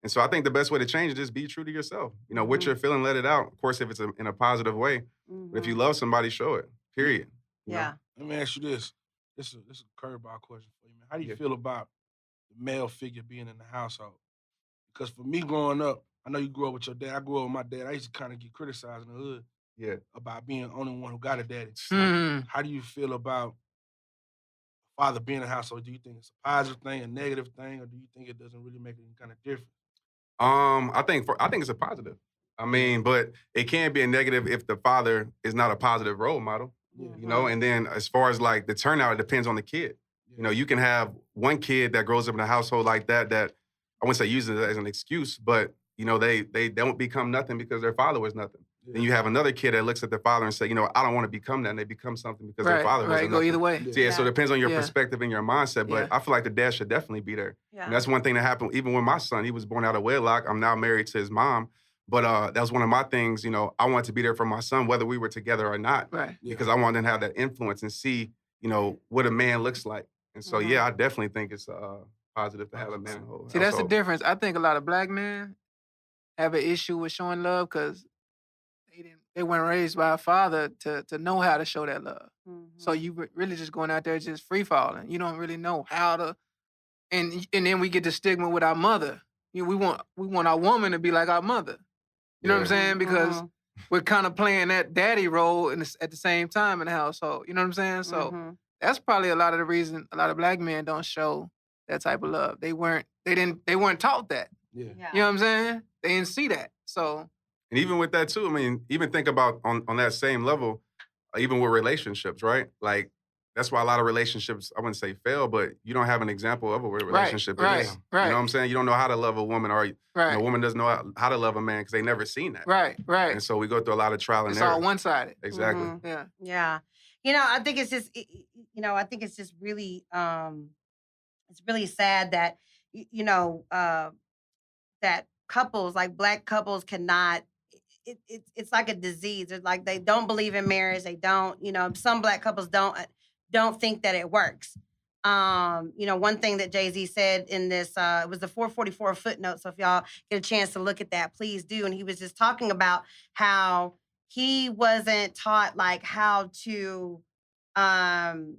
And so I think the best way to change it is be true to yourself. What you're feeling, let it out. Of course, if it's in a positive way. But if you love somebody, show it. Period. You know? Yeah. Let me ask you this. This is a curveball question for you, man. How do you feel about the male figure being in the household? Because for me growing up, I know you grew up with your dad. I grew up with my dad. I used to kind of get criticized in the hood Yeah. about being the only one who got a daddy. Mm. How do you feel about father being in the household? Do you think it's a positive thing, a negative thing, or do you think it doesn't really make any kind of difference? I think it's a positive. But it can be a negative if the father is not a positive role model. Yeah. And then as far as like the turnout, it depends on the kid. Yeah. You can have one kid that grows up in a household like that I wouldn't say use it as an excuse, but they don't become nothing because their father was nothing. Yeah. Then you have another kid that looks at their father and say, I don't want to become that, and they become something because their father was Right. Go either way. So, so it depends on your Yeah. perspective and your mindset, but Yeah. I feel like the dad should definitely be there. Yeah. And that's one thing that happened even with my son. He was born out of wedlock. I'm now married to his mom. But that was one of my things, I wanted to be there for my son, whether we were together or not, Right. because I wanted to have that influence and see, what a man looks like. And so, yeah, I definitely think it's positive to have a man in the whole See, that's the household. difference. I think a lot of Black men have an issue with showing love because they weren't raised by a father to know how to show that love. So Mhm. you really just going out there just free falling. You don't really know how to, and then we get the stigma with our mother. We want our woman to be like our mother. You know what I'm Yeah. saying? Because Mhm. we're kind of playing that daddy role at the same time in the household. You know what I'm saying? So Mhm. that's probably a lot of the reason a lot of black men don't show that type of love. They weren't taught that. Yeah. You know Yeah. what I'm saying? They didn't see that. So And even with that too, I mean, even think about on that same level, even with relationships, right? Like that's why a lot of relationships, I wouldn't say fail, but you don't have an example of a relationship that is. right, You know what I'm saying? You don't know how to love a woman, or right, a woman doesn't know how to love a man because they never seen that. right. And so we go through a lot of trial and It's error. all one-sided. Exactly. Mhm. Yeah. Yeah. I think it's just, I think it's just really, it's really sad that, that couples, like black couples, cannot. It's like a disease. It's like they don't believe in marriage. They don't. Some black couples don't think that it works. One thing that Jay-Z said in this, it was the 444 footnote. So if y'all get a chance to look at that, please do. And he was just talking about how he wasn't taught like um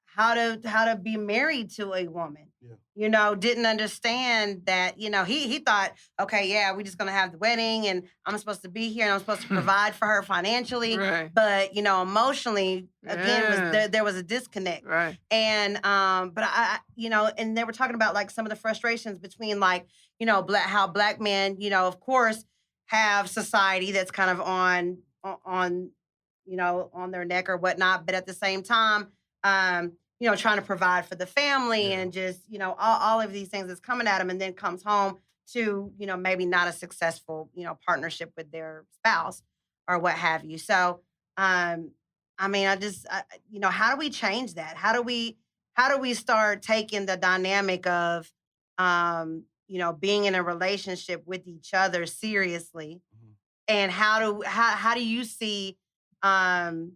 how to be married to a woman. Didn't understand that, he thought, okay, yeah, we're just gonna have the wedding and I'm supposed to be here and I'm supposed to provide for her financially. Right. But, emotionally, again, Yeah. there was a disconnect. Right. And but and they were talking about like some of the frustrations between like, how black men, of course, have society that's kind of on on their neck or whatnot, but at the same time, trying to provide for the family and just, all of these things that's coming at them, and then comes home to, maybe not a successful, partnership with their spouse or what have you. So, I mean, how do we change that? How do we start taking the dynamic of, being in a relationship with each other seriously? And how do you see, um,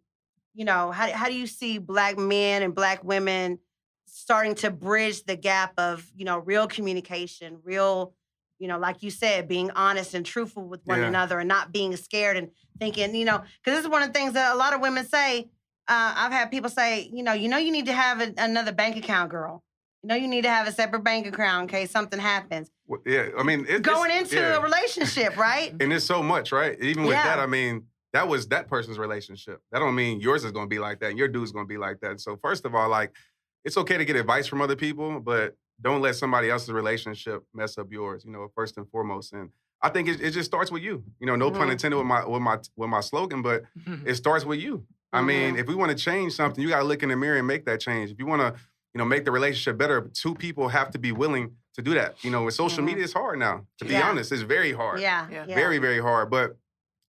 how do you see black men and black women starting to bridge the gap of, real communication, real, like you said, being honest and truthful with one Yeah. another and not being scared and thinking, because this is one of the things that a lot of women say. I've had people say, you need to have another bank account, girl. You need to have a separate bank account in case something happens. Well, yeah, I mean, Going into a relationship, right? And it's so much, right? Even with that, Yeah. I mean, that was that person's relationship. That don't mean yours is going to be like that and your dude's going to be like that. So first of all, like, it's okay to get advice from other people, but don't let somebody else's relationship mess up yours, first and foremost. And I think it just starts with you. No pun Mhm. intended with my slogan, but it starts with you. I mean, Mhm. if we want to change something, you got to look in the mirror and make that change. If you want to, make the relationship better, two people have to be willing to do that. With social Mhm. media, it's hard now. To be Yeah. honest, it's very hard. Yeah. Yeah. Very, very hard. But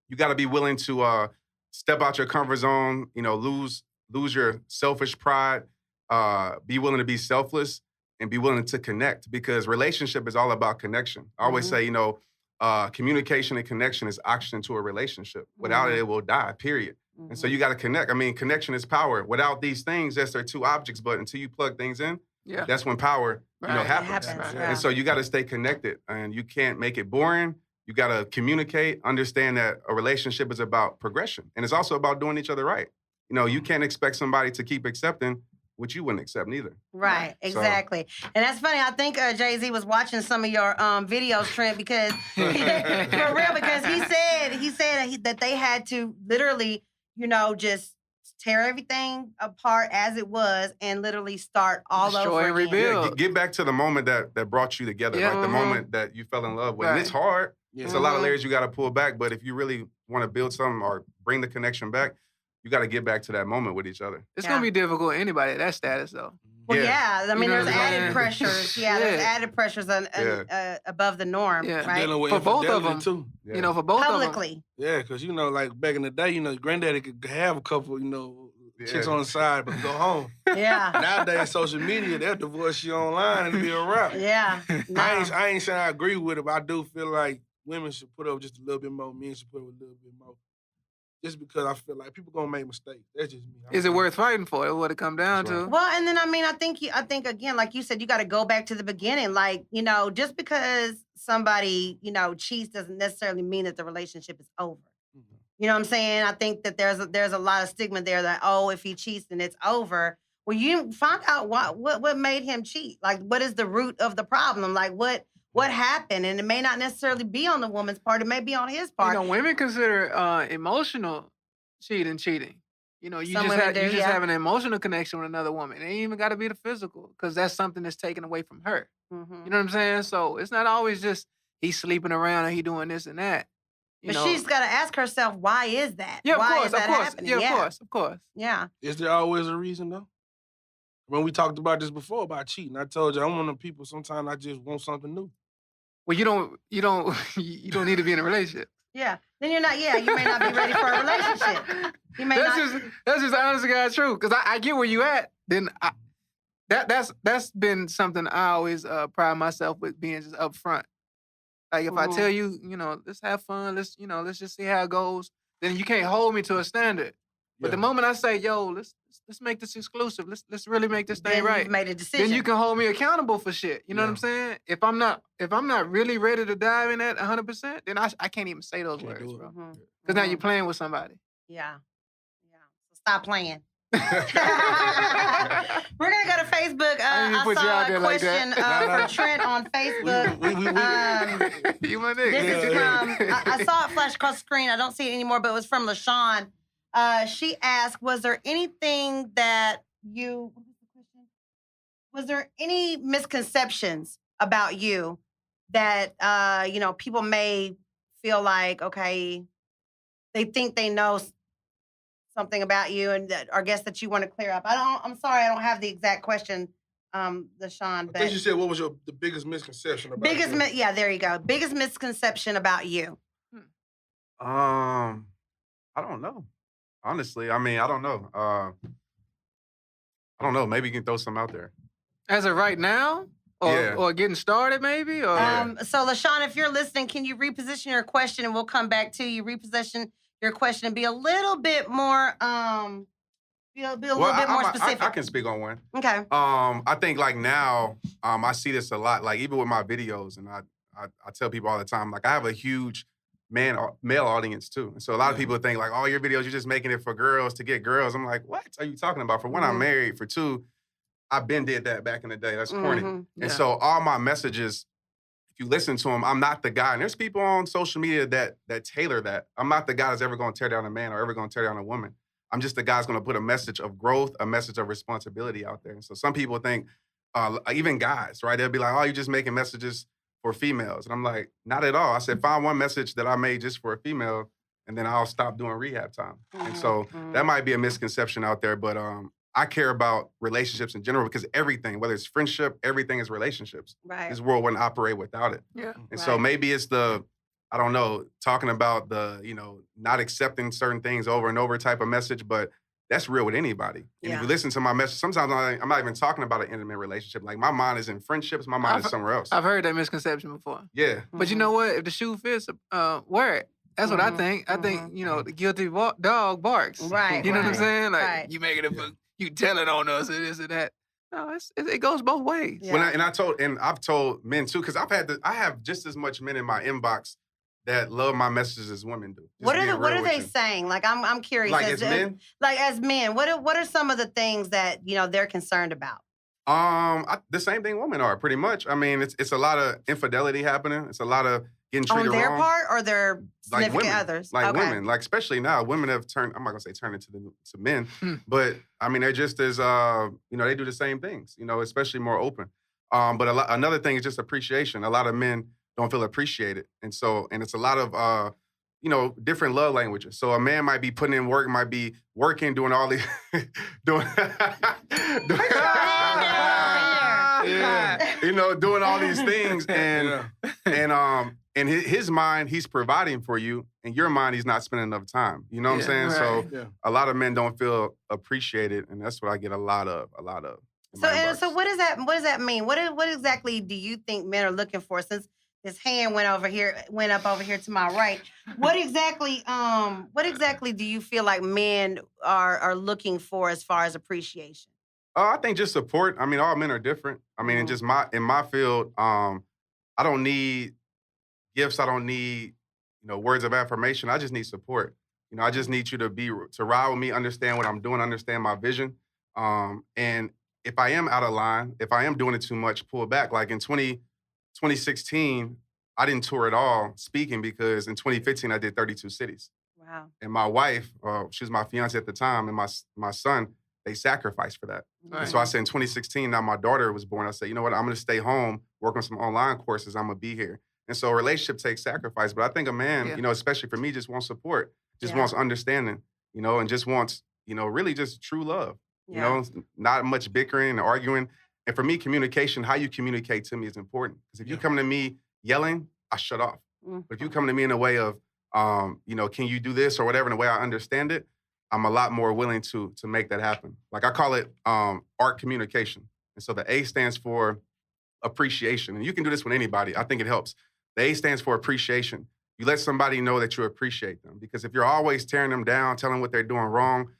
you got to be willing to step out your comfort zone. Lose your selfish pride. Be willing to be selfless and be willing to connect, because relationship is all about connection. I always Mhm. say, communication and connection is oxygen to a relationship. Without it, it will die. Period. And so Mhm. you got to connect. I mean, connection is power. Without these things, yes, they're two objects, but until you plug things in, Yeah. that's when power, Right. It happens. happens, Right. yeah. And so you got to stay connected, and you can't make it boring. You got to communicate, understand that a relationship is about progression, and it's also about doing each other right. You can't expect somebody to keep accepting what you wouldn't accept neither. Right, So- exactly. And that's funny. I think Jay-Z was watching some of your videos, Trent, because for real, because he said that they had to literally, just tear everything apart as it was and literally start all Destroy over and again. rebuild. Yeah, get back to the moment that brought you together, Yeah. right? The Mhm. moment that you fell in love with. And it's Right. hard. Yeah. It's a lot of Mhm. layers you got to pull back. But if you really want to build something or bring the connection back, you got to get back to that moment with each other. It's Yeah. gonna be difficult for anybody at that status though. Well, Yeah. yeah. I mean, know there's what I'm saying? added pressures. Yeah, there's Yeah. added pressures above the norm, Yeah. right? Dealing with For both of infidelity, them. too. Yeah. For both of them. Publicly. Yeah, because, like back in the day, granddaddy could have a couple, chicks Yeah. on the side, but go home. Yeah. Nowadays, social media, they'll divorce you online and it'll be a wrap. Yeah. No. I ain't saying I agree with it, but I do feel like women should put up just a little bit more, men should put up a little bit more. Just because I feel like people gonna make mistakes. That's just me. Is it worth fighting for? Is what it come down That's right. to. Well, and then I think again, like you said, you got to go back to the beginning. Like, just because somebody, cheats doesn't necessarily mean that the relationship is over. You know what I'm saying? I think that there's a lot of stigma there that, oh, if he cheats, then it's over. Well, you find out what made him cheat. Like, what is the root of the problem? Like, what happened? And it may not necessarily be on the woman's part. It may be on his part. Women consider emotional cheating. You Some women do, you just yeah. have an emotional connection with another woman. It ain't even got to be the physical, because that's something that's taken away from her. Mhm. You know what I'm saying? So it's not always just he's sleeping around and he doing this and that. But she's got to ask herself, why is that? Yeah, why of course, is that happening? Yeah, of course. Yeah. Is there always a reason though? When we talked about this before about cheating, I told you I'm one of the people. Sometimes I just want something new. Well, you don't need to be in a relationship. Yeah. Then you're not. Yeah, you may not be ready for a relationship. You may not. That's just the honest to God truth. Because I get where you at. Then that's been something I always pride myself with, being just upfront. Like if I tell you, let's have fun, let's just see how it goes, then you can't hold me to a standard. But the moment I say, yo, let's make this exclusive, let's really make this thing Then right. you've made a decision. Then you can hold me accountable for shit. You know what I'm saying? If I'm not really ready to dive in that 100%, then I can't even say those words, bro. Because now you're playing with somebody. Yeah. So stop playing. We're gonna go to Facebook. I saw a question from Trent on Facebook. You my nigga. This is from. I saw it flash across the screen. I don't see it anymore, but it was from LaShawn. She asked, "Was there anything that you? What was the question? Was there any misconceptions about you that people may feel like, okay, they think they know something about you, and that, or guess that you want to clear up?" I'm sorry, I don't have the exact question, LaShawn. But I think you said, what was the biggest misconception about you? Yeah, there you go. Biggest misconception about you. I don't know. Honestly, I mean, I don't know. I don't know. Maybe you can throw some out there. As of right now? Or getting started, maybe? Or So, LaShawn, if you're listening, can you reposition your question, and we'll come back to you. Reposition your question and be a little bit more, be a little bit more specific. I can speak on one. Okay. I think like now, I see this a lot. Like even with my videos, and I tell people all the time, like I have a huge male audience too. And so a lot of people think like, oh, your videos, you're just making it for girls to get girls. I'm like, what are you talking about? For one, I'm married. For two, I've been did that back in the day. That's corny. And so all my messages, if you listen to them, I'm not the guy. And there's people on social media that tailor that. I'm not the guy that's ever going to tear down a man or ever going to tear down a woman. I'm just the guy that's going to put a message of growth, a message of responsibility out there. And so some people think, even guys, right? They'll be like, oh, you're just making messages for females. And I'm like, not at all. I said, find one message that I made just for a female, and then I'll stop doing rehab time. And so that might be a misconception out there, but I care about relationships in general, because everything, whether it's friendship, everything is relationships. Right. This world wouldn't operate without it. Yeah. And so maybe it's I don't know, talking about not accepting certain things over and over type of message, but that's real with anybody. And if you listen to my message, sometimes I'm not even talking about an intimate relationship. Like my mind is in friendships, my mind is somewhere else. I've heard that misconception before. Yeah. But you know what? If the shoe fits, wear it. That's what I think. I think, the guilty dog barks. Right. You know what I'm saying? Like, you making it, you telling on us and this and that. No, it goes both ways. Yeah. I've told men too, because I have just as much men in my inbox that love my messages as women do. What are they saying? Like I'm curious. Like as men? Like as men, what are some of the things that they're concerned about? The same thing women are, pretty much. I mean, it's a lot of infidelity happening. It's a lot of getting treated on their wrong. part or their significant others? Like women, like especially now, women have turned. I'm not gonna say turn into men, but I mean they're just as they do the same things. Especially more open. But another thing is just appreciation. A lot of men don't feel appreciated, and it's a lot of different love languages. So a man might be putting in work, might be working, doing all these, doing doing all these things, and in his mind, he's providing for you. In your mind, he's not spending enough time. You know what I'm saying? Right. So a lot of men don't feel appreciated, and that's what I get a lot of. So what does that mean? What exactly do you think men are looking for? Since this hand went up over here to my right. What exactly do you feel like men are looking for as far as appreciation? I think just support. I mean, all men are different. I mean, in my field, I don't need gifts. I don't need words of affirmation. I just need support. You know, I just need you to ride with me, understand what I'm doing, understand my vision. And if I am out of line, if I am doing it too much, pull back. Like in 2016, I didn't tour at all speaking because in 2015, I did 32 cities. Wow. And my wife, she was my fiance at the time, and my son, they sacrificed for that. Mhm. And so I said in 2016, now my daughter was born, I said, you know what, I'm gonna stay home, work on some online courses, I'm gonna be here. And so a relationship takes sacrifice, but I think a man, Yeah. you know, especially for me, just wants support, just Yeah. wants understanding, you know, and just wants, you know, really just true love. You Yeah. know, not much bickering and arguing. And for me, communication, how you communicate to me is important. Because if you Yeah. come to me yelling, I shut off. Mhm. But if you come to me in a way of, you know, can you do this or whatever, in a way I understand it, I'm a lot more willing to make that happen. Like I call it art communication. And so the A stands for appreciation. And you can do this with anybody. I think it helps. The A stands for appreciation. You let somebody know that you appreciate them. Because if you're always tearing them down, telling them what they're doing wrong,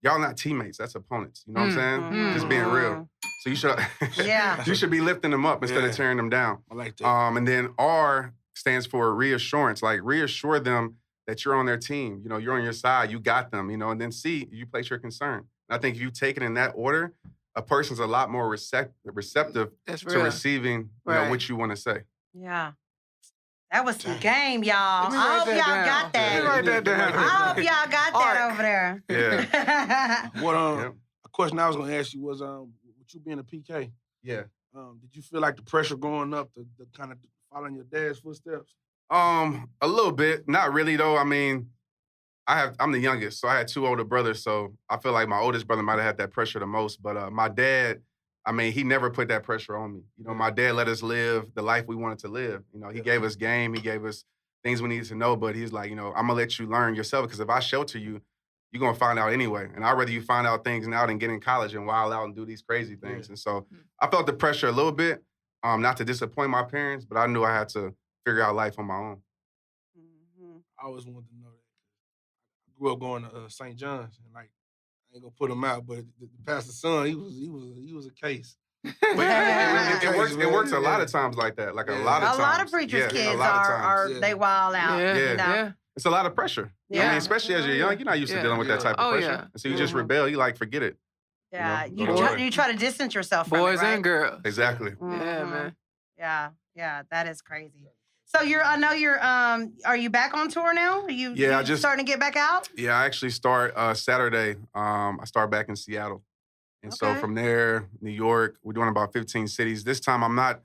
y'all not teammates, that's opponents. You know what I'm saying? Just being real. So you should Yeah. you should be lifting them up instead of Yeah. tearing them down. I like that. And then R stands for reassurance. Like reassure them that you're on their team. You know, you're on your side, you got them, you know, and then C, you place your concern. And I think if you take it in that order, a person's a lot more receptive That's to real. receiving, you know, Right. what you want to say. Yeah. That was some game, y'all. Let me I write hope that y'all down. got Let me write that. that down. I hope y'all got that Arc. over there. Yeah. What Yep. a question I was gonna ask you was with you being a PK, Yeah. did you feel like the pressure growing up to kind of following your dad's footsteps? A little bit. Not really though. I mean, I'm the youngest, so I had two older brothers. So I feel like my oldest brother might have had that pressure the most. But my dad, I mean, he never put that pressure on me. You know, my dad let us live the life we wanted to live. You know, he gave us game, he gave us things we needed to know. But he's like, you know, I'm gonna let you learn yourself because if I shelter you, you're gonna find out anyway. And I'd rather you find out things now than get in college and wild out and do these crazy things. Yeah. And so I felt the pressure a little bit, not to disappoint my parents, but I knew I had to figure out life on my own. Mhm. I always wanted to know that. I grew up going to St. John's, and like I ain't gonna put him out, but the pastor's son, he was a case. But it works a lot of times like that. Like a Yeah. lot of A times. lot of preachers' Yeah, a kids lot of are times. they wild out. Yeah. You know? Yeah. It's a lot of pressure. I Yeah. mean, especially as you're young, you're not used to Yeah. dealing with that type of Oh, pressure. yeah. And so you just Mhm. rebel. You like, forget it. Yeah. You know, You try to distance yourself from Boys it, right? and girls. Exactly. Yeah, Mhm. man. Yeah, that is crazy. So I know you're are you back on tour now? Are you Yeah, I you just- starting to get back out? Yeah, I actually start Saturday. I start back in Seattle. And so Okay. from there, New York, we're doing about 15 cities. This time I'm not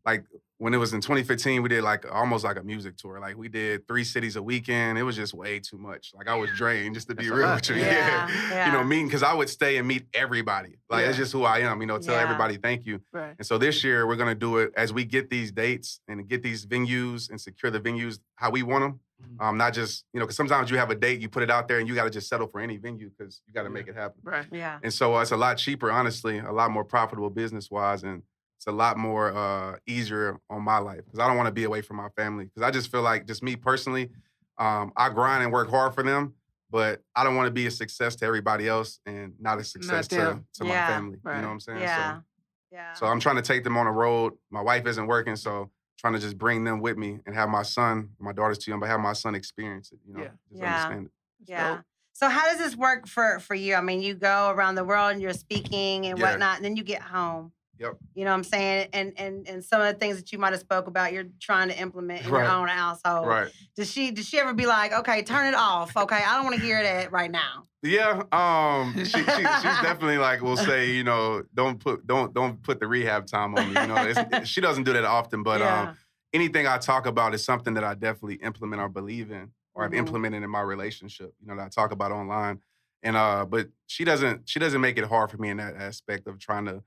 like when it was in 2015, we did like almost like a music tour. Like we did 3 cities a weekend. It was just way too much. Like I was drained, just to be That's a real lot. with you. Yeah. You know, meeting because I would stay and meet everybody. Like that's Yeah. just who I am. You know, tell Yeah. everybody thank you. Right. And so this year we're gonna do it as we get these dates and get these venues and secure the venues how we want them. Not just because sometimes you have a date, you put it out there, and you got to just settle for any venue because you got to make it happen. Right. Yeah. And so it's a lot cheaper, honestly, a lot more profitable business wise, and it's a lot more easier on my life because I don't want to be away from my family. Because I just feel like, just me personally, I grind and work hard for them, but I don't want to be a success to everybody else and not a success to them. my Yeah. family. Right. You know what I'm saying? Yeah. Yeah. So I'm trying to take them on the road. My wife isn't working, so trying to just bring them with me and have my son, my daughter's too young, but have my son experience it, Yeah. Just Yeah. understand it. Yeah. So how does this work for you? I mean, you go around the world and you're speaking and Yeah. whatnot, and then you get home. Yep. You know what I'm saying? And some of the things that you might have spoke about, you're trying to implement in Right. your own household. Right. Does she ever be like, okay, turn it off? Okay, I don't want to hear that right now. Yeah, she's definitely like will say, don't put the rehab time on me. She doesn't do that often, but Yeah. anything I talk about is something that I definitely implement or believe in, or I've Mhm. implemented in my relationship. That I talk about online, and but she doesn't make it hard for me in that aspect of trying to,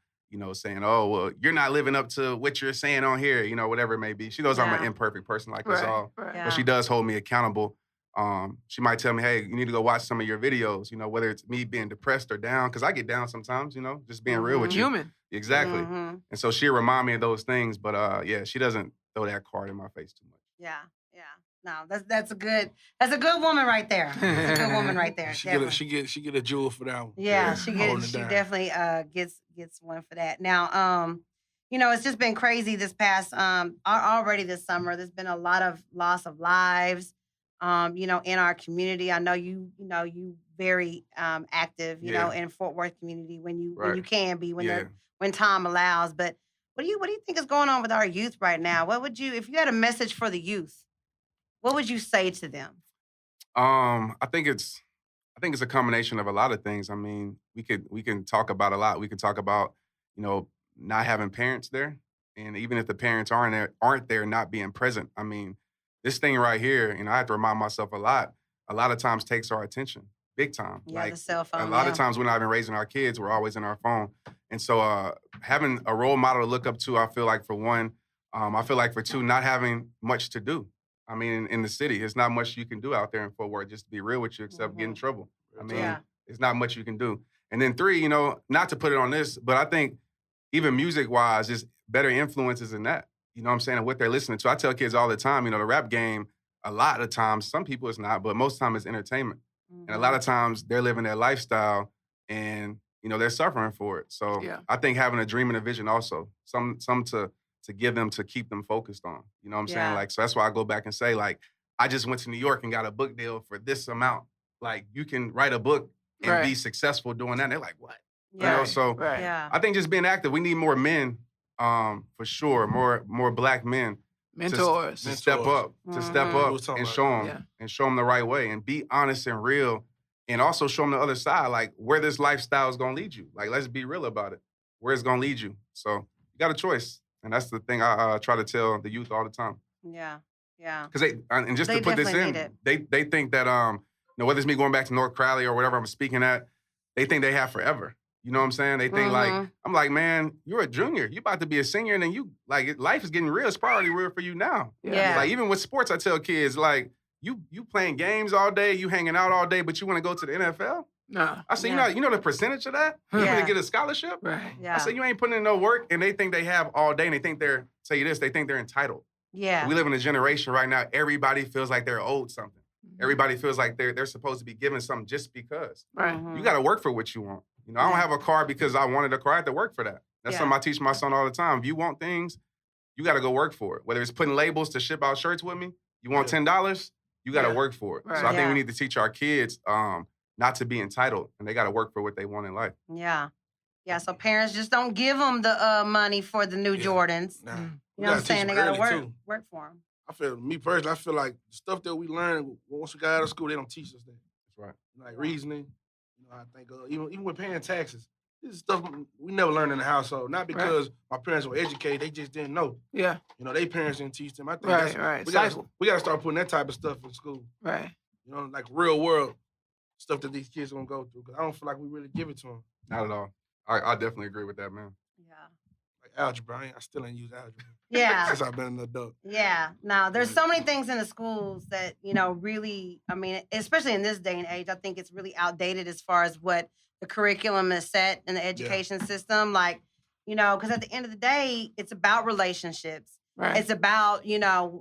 saying, oh well, you're not living up to what you're saying on here, whatever it may be. She knows I'm an Yeah. imperfect person like us Right. all, Right. Yeah. but she does hold me accountable. She might tell me, hey, you need to go watch some of your videos, whether it's me being depressed or down, because I get down sometimes, just being real with you. Human. Exactly. Mhm. And so she'll remind me of those things, but yeah, she doesn't throw that card in my face too much. Yeah. No, that's a good woman right there. That's a good woman right there. She definitely. get a jewel for that one. Yeah, Holding it she down. definitely gets one for that. Now, it's just been crazy this past already this summer. There's been a lot of loss of lives. in our community. I know you very active, Yeah. in Fort Worth community when you Right. can be Yeah. when time allows. But what do you think is going on with our youth right now? What would you, if you had a message for the youth, what would you say to them? I think it's a combination of a lot of things. I mean, we can talk about a lot. We can talk about, you know, not having parents there. And even if the parents aren't there, not being present. I mean, this thing right here, I have to remind myself a lot of times takes our attention. Big time. Yeah, Like the cell a phone. lot of Yeah. times we're not even raising our kids, we're always in our phone. And so having a role model to look up to, I feel like for one, I feel like for two, not having much to do. I mean, in the city, there's not much you can do out there in Fort Worth, just to be real with you, except get in trouble. I mean, Yeah. there's not much you can do. And then three, not to put it on this, but I think even music wise, there's better influences than that. You know what I'm saying? And what they're listening to. I tell kids all the time, the rap game, a lot of times, some people it's not, but most time it's entertainment. And a lot of times they're living their lifestyle and, they're suffering for it. So Yeah. I think having a dream and a vision also, some to give them to keep them focused on. You know what I'm saying? Yeah. Like, so that's why I go back and say, like, I just went to New York and got a book deal for this amount. Like, you can write a book and be Right. successful doing that. And they're like, what? Yeah. Right. So Right. Yeah. I think just being active, we need more men, for sure, more black men Mentors. to step up, Mhm. to step We up was talking and about show that. them Yeah. and show them the right way and be honest and real, and also show them the other side, like where this lifestyle is gonna lead you. Like, let's be real about it, where it's gonna lead you. So you got a choice, and that's the thing I try to tell the youth all the time. Yeah. Yeah. Because and just They to put this definitely in, need they think that whether it's me going back to North Crowley or whatever I'm speaking at, they think they have forever. You know what I'm saying? They think Mhm. I'm like, man, you're a junior. You about to be a senior, and then life is getting real. It's probably real for you now. Yeah. Like even with sports, I tell kids like, you playing games all day, you hanging out all day, but you want to go to the NFL? Nah. I say, Yeah. you know the percentage of that? You Yeah. want to get a scholarship? Right. Yeah. I say, you ain't putting in no work, and they think they have all day, and they think tell you this, they think they're entitled. Yeah. We live in a generation right now, everybody feels like they're owed something. Mm-hmm. Everybody feels like they're supposed to be given something just because. Right. Mhm. You got to work for what you want. I don't Yeah. have a car because I wanted a car. I have to work for that. That's Yeah. something I teach my son all the time. If you want things, you got to go work for it. Whether it's putting labels to ship out shirts with me, you want Yeah. $10, you got to Yeah. work for it. Right. So I think Yeah. we need to teach our kids not to be entitled, and they got to work for what they want in life. Yeah. Yeah. So parents just don't give them the money for the new Yeah. Jordans. Nah. Mm. You We know what gotta I'm saying? teach They them gotta early, work too. work for them. Me personally, I feel like the stuff that we learn once we got out of school, they don't teach us that. That's right. Like reasoning. I think even with paying taxes, this is stuff we never learned in the household. Not because my parents were educated, they just didn't know. Yeah. Their parents didn't teach them. I think Right. Right. we Cycle. gotta start putting that type of stuff in school. Right. Like real world stuff that these kids gonna go through. Cause I don't feel like we really give it to them. Not at all. I definitely agree with that, man. Yeah. Like algebra, I still ain't use algebra Yeah. since I've been an adult. Yeah. Now, there's so many things in the schools that, really, I mean, especially in this day and age, I think it's really outdated as far as what the curriculum is set in the education system. Like, because at the end of the day, it's about relationships. Right. It's about,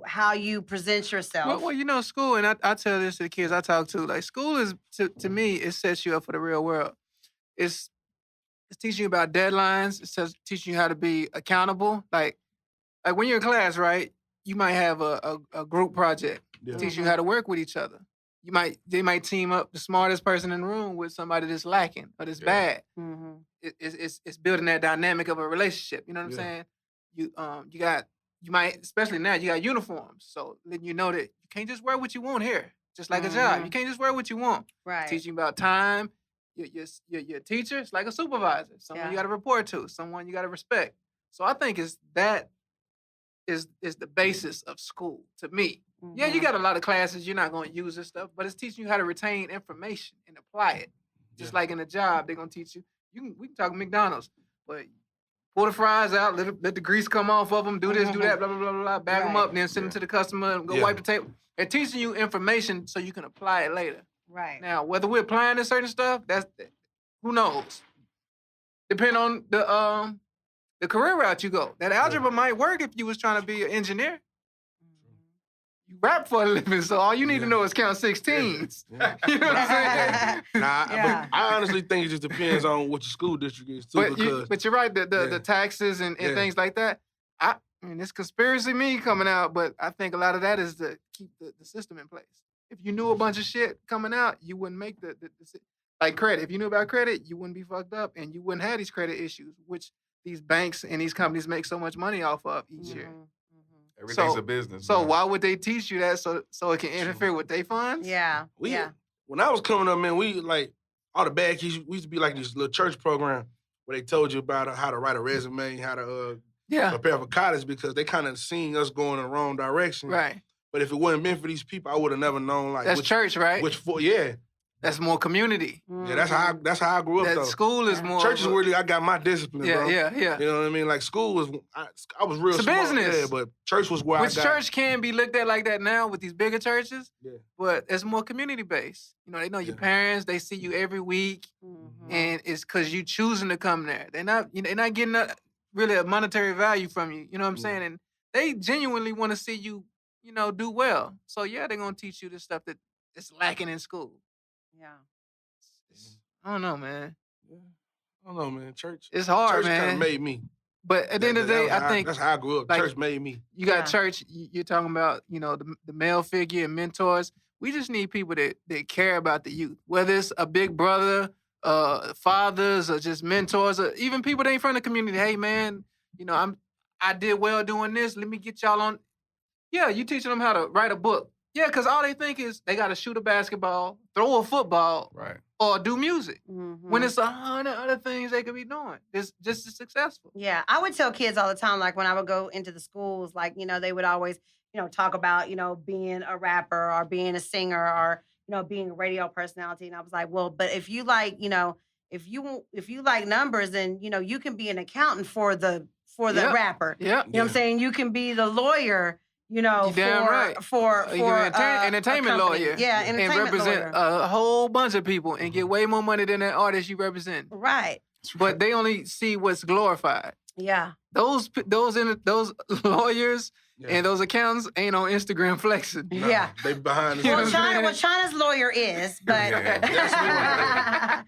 how you present yourself. Well, school, and I tell this to the kids I talk to, like school is, to me, it sets you up for the real world. It's teaching you about deadlines. It's teaching you how to be accountable. Like when you're in class, right, you might have a group project. Yeah. Teach you how to work with each other. They might team up the smartest person in the room with somebody that's lacking or that's bad. Mm-hmm. It's building that dynamic of a relationship. You know what I'm saying? You might, especially now, you got uniforms. So letting you know that you can't just wear what you want here. Just like a job. Mhm. You can't just wear what you want. Right. Teaching about time. Your teacher, it's like a supervisor. Someone you got to report to. Someone you got to respect. So I think that is the basis of school to me. Yeah, you Mhm. got a lot of classes you're not going to use this stuff, but it's teaching you how to retain information and apply it. Just like in a job, they're going to teach you. We can talk McDonald's, but pull the fries out, let the grease come off of them, do this, do that, blah, blah, blah, blah, bag them Right. up, then send them to the customer and go Yeah. wipe the table. They're teaching you information so you can apply it later. Right. Now, whether we're applying this certain stuff, who knows? Depend on the career route you go. That algebra might work if you was trying to be an engineer. You rap for a living, so all you need to know is count 16s. Yeah. You know what I'm saying? Yeah. But I honestly think it just depends on what your school district is too. But you're right, the taxes and things like that. I mean, it's conspiracy me coming out, but I think a lot of that is to keep the system in place. If you knew a bunch of shit coming out, you wouldn't make like credit. If you knew about credit, you wouldn't be fucked up and you wouldn't have these credit issues, which these banks and these companies make so much money off of each year. Everything's a business. So man. why would they teach you that so it can interfere with their funds? Yeah. When I was coming up, man, we like all the bad kids. We used to be like this little church program where they told you about how to write a resume, how to prepare for college, because they kind of seen us going in the wrong direction. Right. But if it wasn't meant for these people, I would have never known. Like that's church, right? That's more community. Yeah, that's how I grew up. Though school is more. Church is really I got my discipline, bro. Yeah. You know what I mean? Like school was, I was real. It's a smart, business. yeah, but church was where Which church can be looked at like that now with these bigger churches. Yeah. But it's more community based. You know, they know your parents. They see you every week, and it's because you choosing to come there. They're not getting really a monetary value from you. You know what I'm saying? And they genuinely want to see you, do well. So they're gonna teach you the stuff that is lacking in school. Yeah. I don't know, man. Yeah. I don't know, man. Church. It's hard, church man. Kind of made me. But at the end of the day, I think that's how I grew up. Like, church made me. You got church. You're talking about, the male figure and mentors. We just need people that care about the youth, whether it's a big brother, fathers, or just mentors, or even people that ain't from the community. Hey, man, I did well doing this. Let me get y'all on. Yeah, you teaching them how to write a book. Yeah, because all they think is they got to shoot a basketball, throw a football, right, or do music. When it's 100 other things they could be doing. It's just as successful. Yeah, I would tell kids all the time, like when I would go into the schools, like, they would always, talk about, being a rapper or being a singer or, being a radio personality. And I was like, well, but if you like, if you like numbers, then, you can be an accountant for the rapper. Yeah. You know what I'm saying? You can be the lawyer. For entertainment lawyer. Yeah, entertainment and represent lawyer. A whole bunch of people and get way more money than that artist you represent. Right. But they only see what's glorified. Yeah. Those lawyers and those accountants ain't on Instagram flexing. Nah, yeah. They behind the scenes. Chyna's lawyer is, but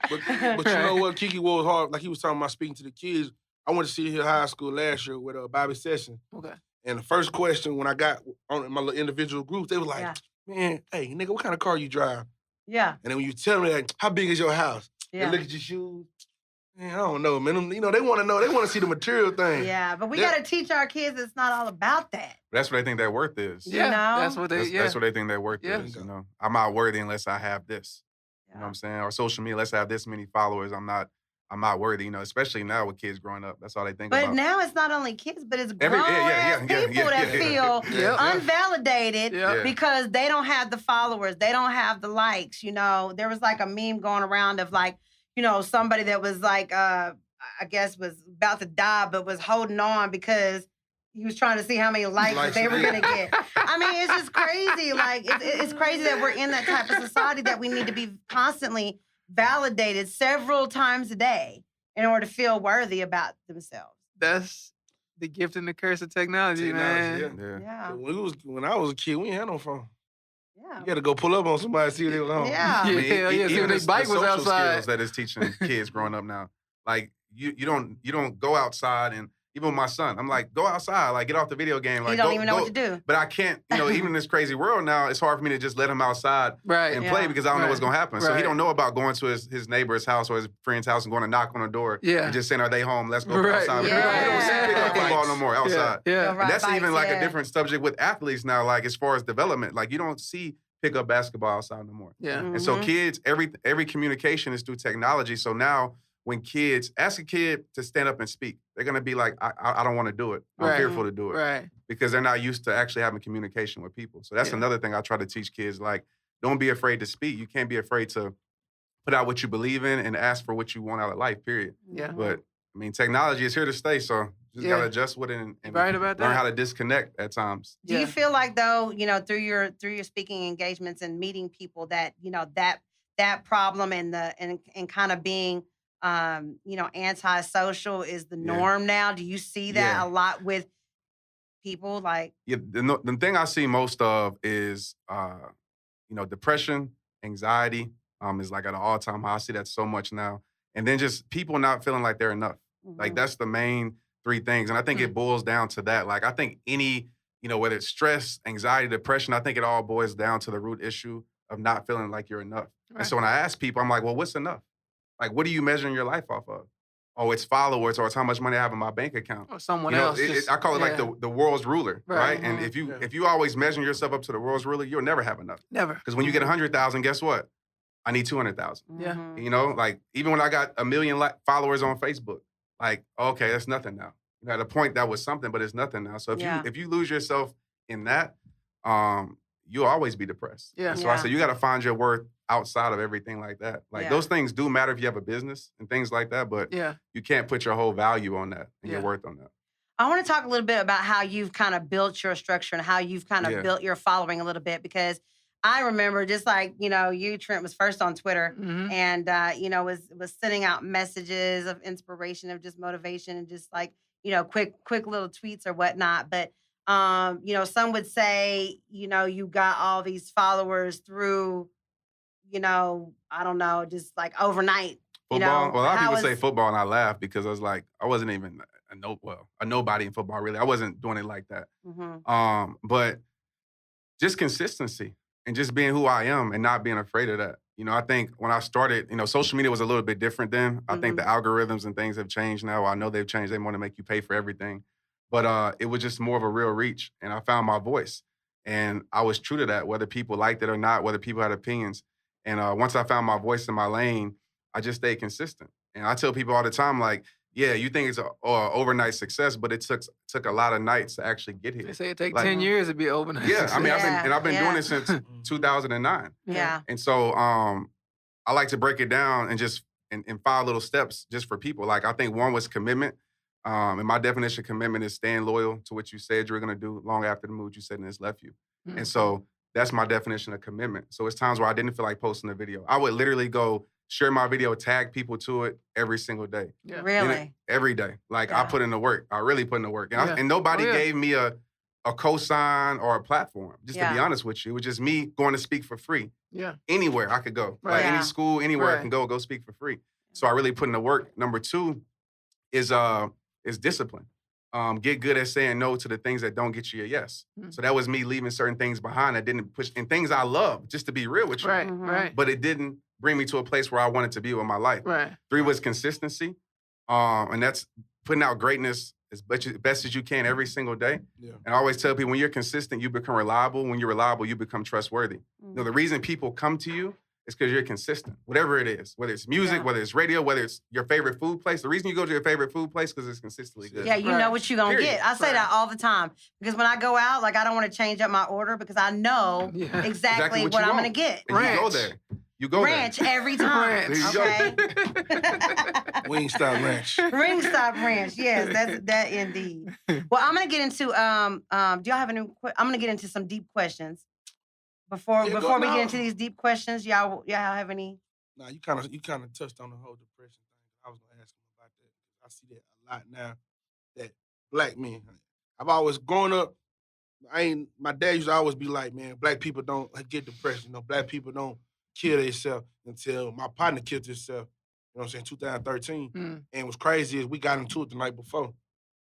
but you know what, Kiki was hard. Like he was talking about speaking to the kids. I went to see her high school last year with a Bobby Session. Okay. And the first question when I got on my little individual groups, they were like, man, hey, nigga, what kind of car you drive? Yeah. And then when you tell me that, how big is your house? Yeah. They look at your shoes. Man, I don't know, man. They want to know. They want to see the material thing. Yeah, but we got to teach our kids it's not all about that. That's what they think their worth is. Yeah, that's what they think their worth is. I'm not worthy unless I have this. You know what I'm saying? Or social media, unless I have this many followers, I'm not worthy, especially now with kids growing up. That's all they think about. But now it's not only kids, but it's grown-ass people that feel unvalidated because they don't have the followers. They don't have the likes, There was like a meme going around of like, somebody that was like, I guess was about to die, but was holding on because he was trying to see how many likes they were going to get. I mean, it's just crazy. Like, it's crazy that we're in that type of society that we need to be constantly validated several times a day in order to feel worthy about themselves. That's the gift and the curse of technology, man. Yeah. When I was a kid, we ain't had no phone. Yeah. You had to go pull up on somebody to see if they was home. Yeah. See if their bike was outside. Skills that is teaching kids growing up now. Like you don't go outside, and even with my son, I'm like, go outside, like get off the video game. Like, you don't even know what to do. But I can't, even in this crazy world now, it's hard for me to just let him outside and play because I don't know what's gonna happen. So he don't know about going to his neighbor's house or his friend's house and going to knock on the door and just saying, are they home? Let's go outside. Yeah. We don't see pick up football no more outside. Yeah. And that's even like a different subject with athletes now, like as far as development. Like you don't see pick up basketball outside no more. Yeah. And so kids, every communication is through technology. So now when kids ask a kid to stand up and speak, they're gonna be like, I don't want to do it. I'm fearful to do it. Right. Because they're not used to actually having communication with people. So that's another thing I try to teach kids, like, don't be afraid to speak. You can't be afraid to put out what you believe in and ask for what you want out of life, period. Yeah. But I mean, technology is here to stay, so just gotta adjust with it and learn how to disconnect at times. Do you feel like though, through your speaking engagements and meeting people that, that problem and kind of being antisocial is the norm now? Do you see that a lot with people? Like, the thing I see most of is depression, anxiety is like at an all-time high. I see that so much now. And then just people not feeling like they're enough. Like that's the main three things. And I think it boils down to that. Like I think any you know, whether it's stress, anxiety, depression, I think it all boils down to the root issue of not feeling like you're enough. Right. And so when I ask people, I'm like, well, what's enough? Like, what are you measuring your life off of? Oh, it's followers, or it's how much money I have in my bank account. Or someone You know, else. I call it like the world's ruler, right? Right. And if you always measure yourself up to the world's ruler, you'll never have enough. Never. Because when you get 100,000, guess what? I need 200,000. Yeah. Mhm. You know, like even when I got 1 million followers on Facebook, like, okay, that's nothing now. You know, at a point that was something, but it's nothing now. So if you lose yourself in that, you'll always be depressed. Yeah. And so I said, you got to find your worth outside of everything like that. Like those things do matter if you have a business and things like that, but you can't put your whole value on that and your worth on that. I want to talk a little bit about how you've kind of built your structure and how you've kind of built your following a little bit, because I remember just like, you know, you, Trent, was first on Twitter and, you know, was sending out messages of inspiration, of just motivation and just like, you know, quick little tweets or whatnot. But, you know, some would say, you know, you got all these followers through, you know, I don't know, just like overnight. Football? You know, well, a lot of people say football and I laugh because I was like, I wasn't even a nobody in football, really. I wasn't doing it like that. But just consistency and just being who I am and not being afraid of that. You know, I think when I started, you know, social media was a little bit different then. I think the algorithms and things have changed now. I know they've changed. They want to make you pay for everything. But it was just more of a real reach. And I found my voice. And I was true to that, whether people liked it or not, whether people had opinions. And once I found my voice in my lane, I just stayed consistent. And I tell people all the time, like, yeah, you think it's an overnight success, but it took a lot of nights to actually get here. They say it takes 10 years to be overnight. Yeah, success. I mean, I've been doing it since 2009. Yeah. And so I like to break it down and just in 5 little steps just for people. Like I think one was commitment. And my definition of commitment is staying loyal to what you said you were going to do long after the mood you said and it's left you. And so that's my definition of commitment. So it's times where I didn't feel like posting a video. I would literally go share my video, tag people to it every single day. Yeah. Really? Every day. Like I put in the work. I really put in the work. And, and nobody gave me a cosign or a platform, just to be honest with you. It was just me going to speak for free. Yeah. Anywhere I could go. Right. Like any school, anywhere I can go speak for free. So I really put in the work. Number 2 is discipline. Get good at saying no to the things that don't get you a yes. So that was me leaving certain things behind that didn't push, and things I love, just to be real with you. Right. But it didn't bring me to a place where I wanted to be with my life. Right. 3 was consistency. And that's putting out greatness as best as you can every single day. Yeah. And I always tell people, when you're consistent, you become reliable. When you're reliable, you become trustworthy. You know, the reason people come to you is because you're consistent, whatever it is, whether it's music, whether it's radio, whether it's your favorite food place. The reason you go to your favorite food place because it's consistently good. Yeah, you know what you're going to get. I say that all the time because when I go out, like I don't want to change up my order because I know exactly what I'm going to get. And you go there. You go ranch there. every time. There you okay. Wingstop Ranch. Wingstop Ranch. Yes, that's that indeed. Well, I'm gonna get into do y'all have any? I'm gonna get into some deep questions before we get into these deep questions. Y'all have any? Nah, you kind of touched on the whole depression thing. I was gonna ask him about that. I see that a lot now. That black men. I've always grown up. My dad used to always be like, man, black people don't get depression. You know, black people don't kill themselves until my partner killed himself. You know what I'm saying? 2013. And what's crazy is we got into it the night before.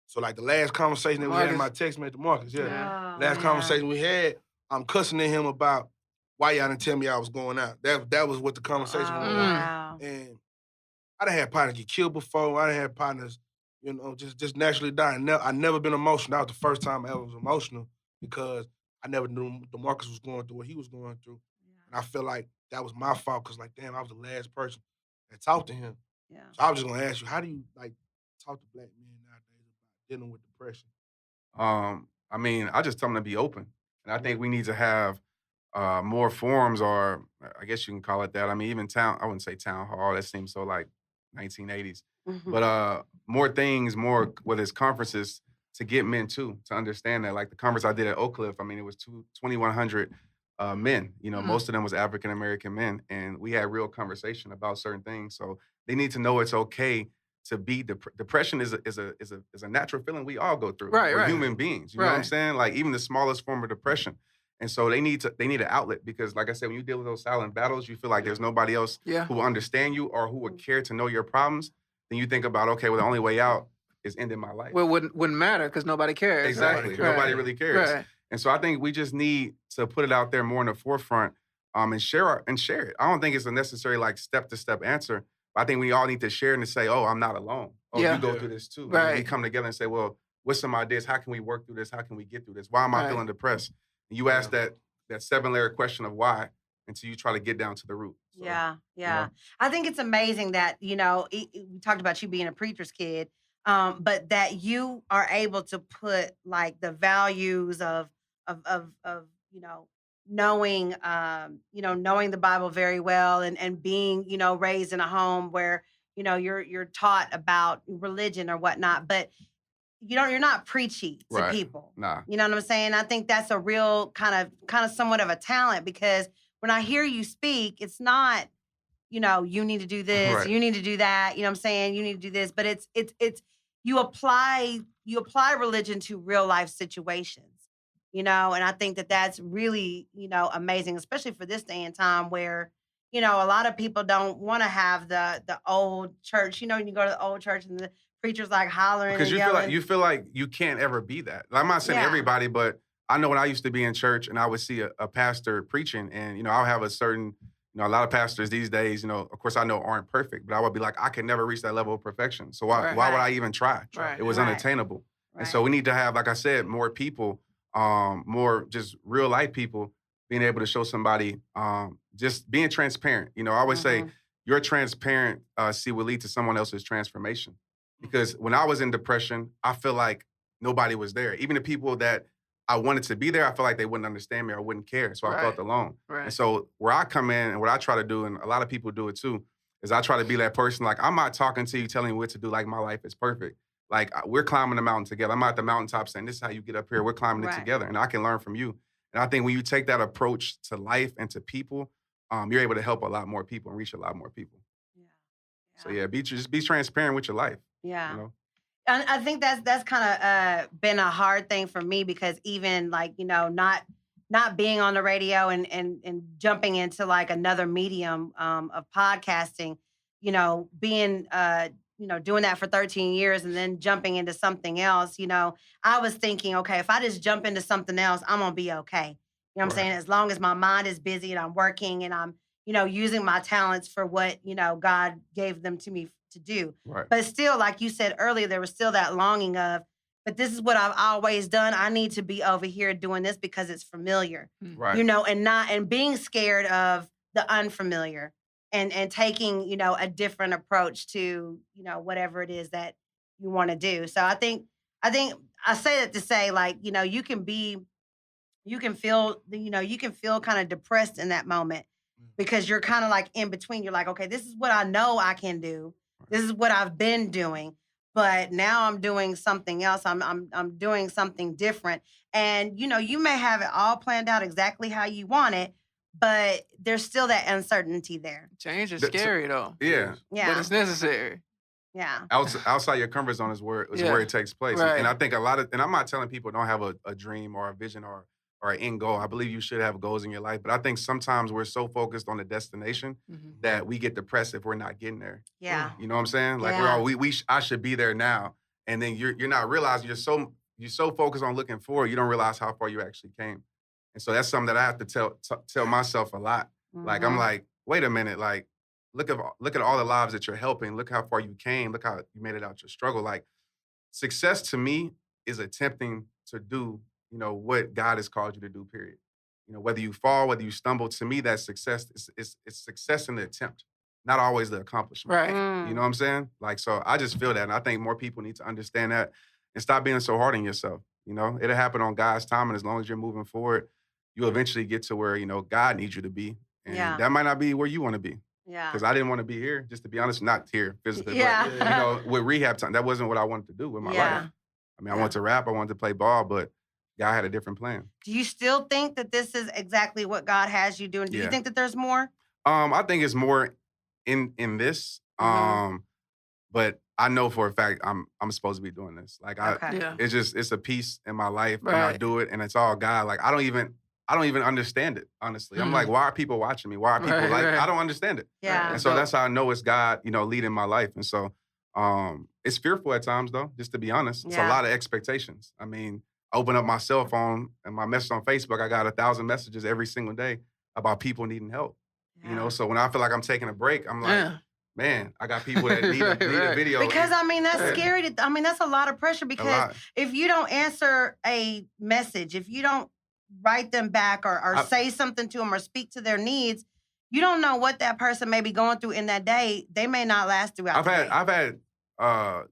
So like the last conversation that we had in my text message to Marcus, last conversation we had, I'm cussing at him about why y'all didn't tell me I was going out. That was what the conversation was. Wow. And I done had partners get killed before. I done had partners, you know, just naturally dying. I never been emotional. That was the first time I ever was emotional because I never knew DeMarcus was going through what he was going through. And I feel like that was my fault because, like, damn, I was the last person that talked to him. Yeah. So I was just going to ask you, how do you, like, talk to black men nowadays about dealing with depression? I mean, I just tell them to be open. And I think we need to have more forums, or I guess you can call it that. I mean, even I wouldn't say town hall. That seems so like 1980s. But more things, whether it's conferences to get men too, to understand that. Like the conference I did at Oak Cliff, I mean, it was 2,100 men. You know, most of them was African-American men. And we had real conversation about certain things. So they need to know it's okay to be depression is a natural feeling we all go through. We're human beings. You know what I'm saying? Like even the smallest form of depression. And so they need an outlet because, like I said, when you deal with those silent battles, you feel like there's nobody else who will understand you or who would care to know your problems. Then you think about, okay, well, the only way out is ending my life. Well, wouldn't matter because nobody cares. Exactly. Right. Nobody really cares. Right. And so I think we just need to put it out there more in the forefront and share it. I don't think it's a necessary like step-to-step answer. But I think we all need to share and to say, oh, I'm not alone. Oh, you go through this too. Right. And we come together and say, well, what's some ideas? How can we work through this? How can we get through this? Why am I feeling depressed? And you ask that 7-layer question of why until you try to get down to the root. So, Yeah. you know. I think it's amazing that, we talked about you being a preacher's kid, but that you are able to put like the values of knowing, knowing the Bible very well and being, raised in a home where, you're taught about religion or whatnot, but you're not preachy to Right. people. Nah. You know what I'm saying? I think that's a real kind of somewhat of a talent, because when I hear you speak, it's not, you need to do this, Right. you need to do that, you know what I'm saying? You need to do this, but it's you apply religion to real life situations, and I think that that's really, amazing, especially for this day and time where, a lot of people don't want to have the old church, when you go to the old church and the preacher's like hollering Because and you feel yelling. like you can't ever be that. I'm not saying Yeah. everybody, but I know when I used to be in church and I would see a pastor preaching, and I'll have a certain, a lot of pastors these days, of course I know aren't perfect, but I would be like, I can never reach that level of perfection. So why would I even try? Right. It was Right. unattainable. Right. And so we need to have, like I said, more people, more just real life people being able to show somebody, just being transparent. I always say your transparency will lead to someone else's transformation. Because when I was in depression, I feel like nobody was there. Even the people that I wanted to be there, I feel like they wouldn't understand me or wouldn't care. So I felt alone. Right. And so where I come in and what I try to do, and a lot of people do it too, is I try to be that person. Like, I'm not talking to you, telling you what to do like my life is perfect. Like, we're climbing the mountain together. I'm at the mountaintop saying, this is how you get up here. We're climbing it together, and I can learn from you. And I think when you take that approach to life and to people, you're able to help a lot more people and reach a lot more people. So yeah, just be transparent with your life. Yeah. And I think that's kind of been a hard thing for me, because even like, not being on the radio and jumping into like another medium of podcasting, being doing that for 13 years and then jumping into something else, I was thinking, okay, if I just jump into something else, I'm gonna be okay. You know what I'm saying? As long as my mind is busy and I'm working and I'm, using my talents for what, God gave them to me to do. Right. But still, like you said earlier, there was still that longing of, but this is what I've always done. I need to be over here doing this because it's familiar. Right. And being scared of the unfamiliar and taking, a different approach to, whatever it is that you want to do. So I think I say that to say, like, you can feel kind of depressed in that moment, because you're kind of like in between. You're like, okay, this is what I know I can do. This is what I've been doing, but now I'm doing something else. I'm doing something different. And, you may have it all planned out exactly how you want it, but there's still that uncertainty there. Change is scary though. Yeah. But it's necessary. Yeah. Outside your comfort zone is where it takes place. Right. And I think and I'm not telling people don't have a dream or a vision or an end goal. I believe you should have goals in your life. But I think sometimes we're so focused on the destination that we get depressed if we're not getting there. Yeah. You know what I'm saying? Like I should be there now. And then you're not realizing you're so focused on looking forward, you don't realize how far you actually came. And so that's something that I have to tell myself a lot. Like, I'm like, wait a minute, like, look at all the lives that you're helping. Look how far you came. Look how you made it out your struggle. Like, success to me is attempting to do, what God has called you to do, period. Whether you fall, whether you stumble, to me, that's success. It's success in the attempt, not always the accomplishment. Right. You know what I'm saying? Like, so I just feel that. And I think more people need to understand that and stop being so hard on yourself. It'll happen on God's time. And as long as you're moving forward, you'll eventually get to where, God needs you to be. And that might not be where you want to be. Yeah. Because I didn't want to be here, just to be honest, not here physically, Yeah. but, with RehabTime, that wasn't what I wanted to do with my life. I mean, I wanted to rap, I wanted to play ball, but God had a different plan. Do you still think that this is exactly what God has you doing? Do you think that there's more? I think it's more in this, but I know for a fact I'm supposed to be doing this. Like, it's a piece in my life, and I do it, and it's all God. Like, I don't even understand it, honestly. I'm like, why are people watching me? Why are people I don't understand it. Yeah. And so that's how I know it's God, leading my life. And so It's fearful at times, though, just to be honest. It's a Yeah. lot of expectations. I mean, I open up my cell phone and my message on Facebook, I got 1,000 messages every single day about people needing help. You know, so when I feel like I'm taking a break, I'm like, man, I got people that need a video. Because, I mean, that's scary. I mean, that's a lot of pressure A because lot. if you don't answer a message, if you don't write them back or say something to them or speak to their needs, you don't know what that person may be going through in that day. They may not last throughout the day. I've had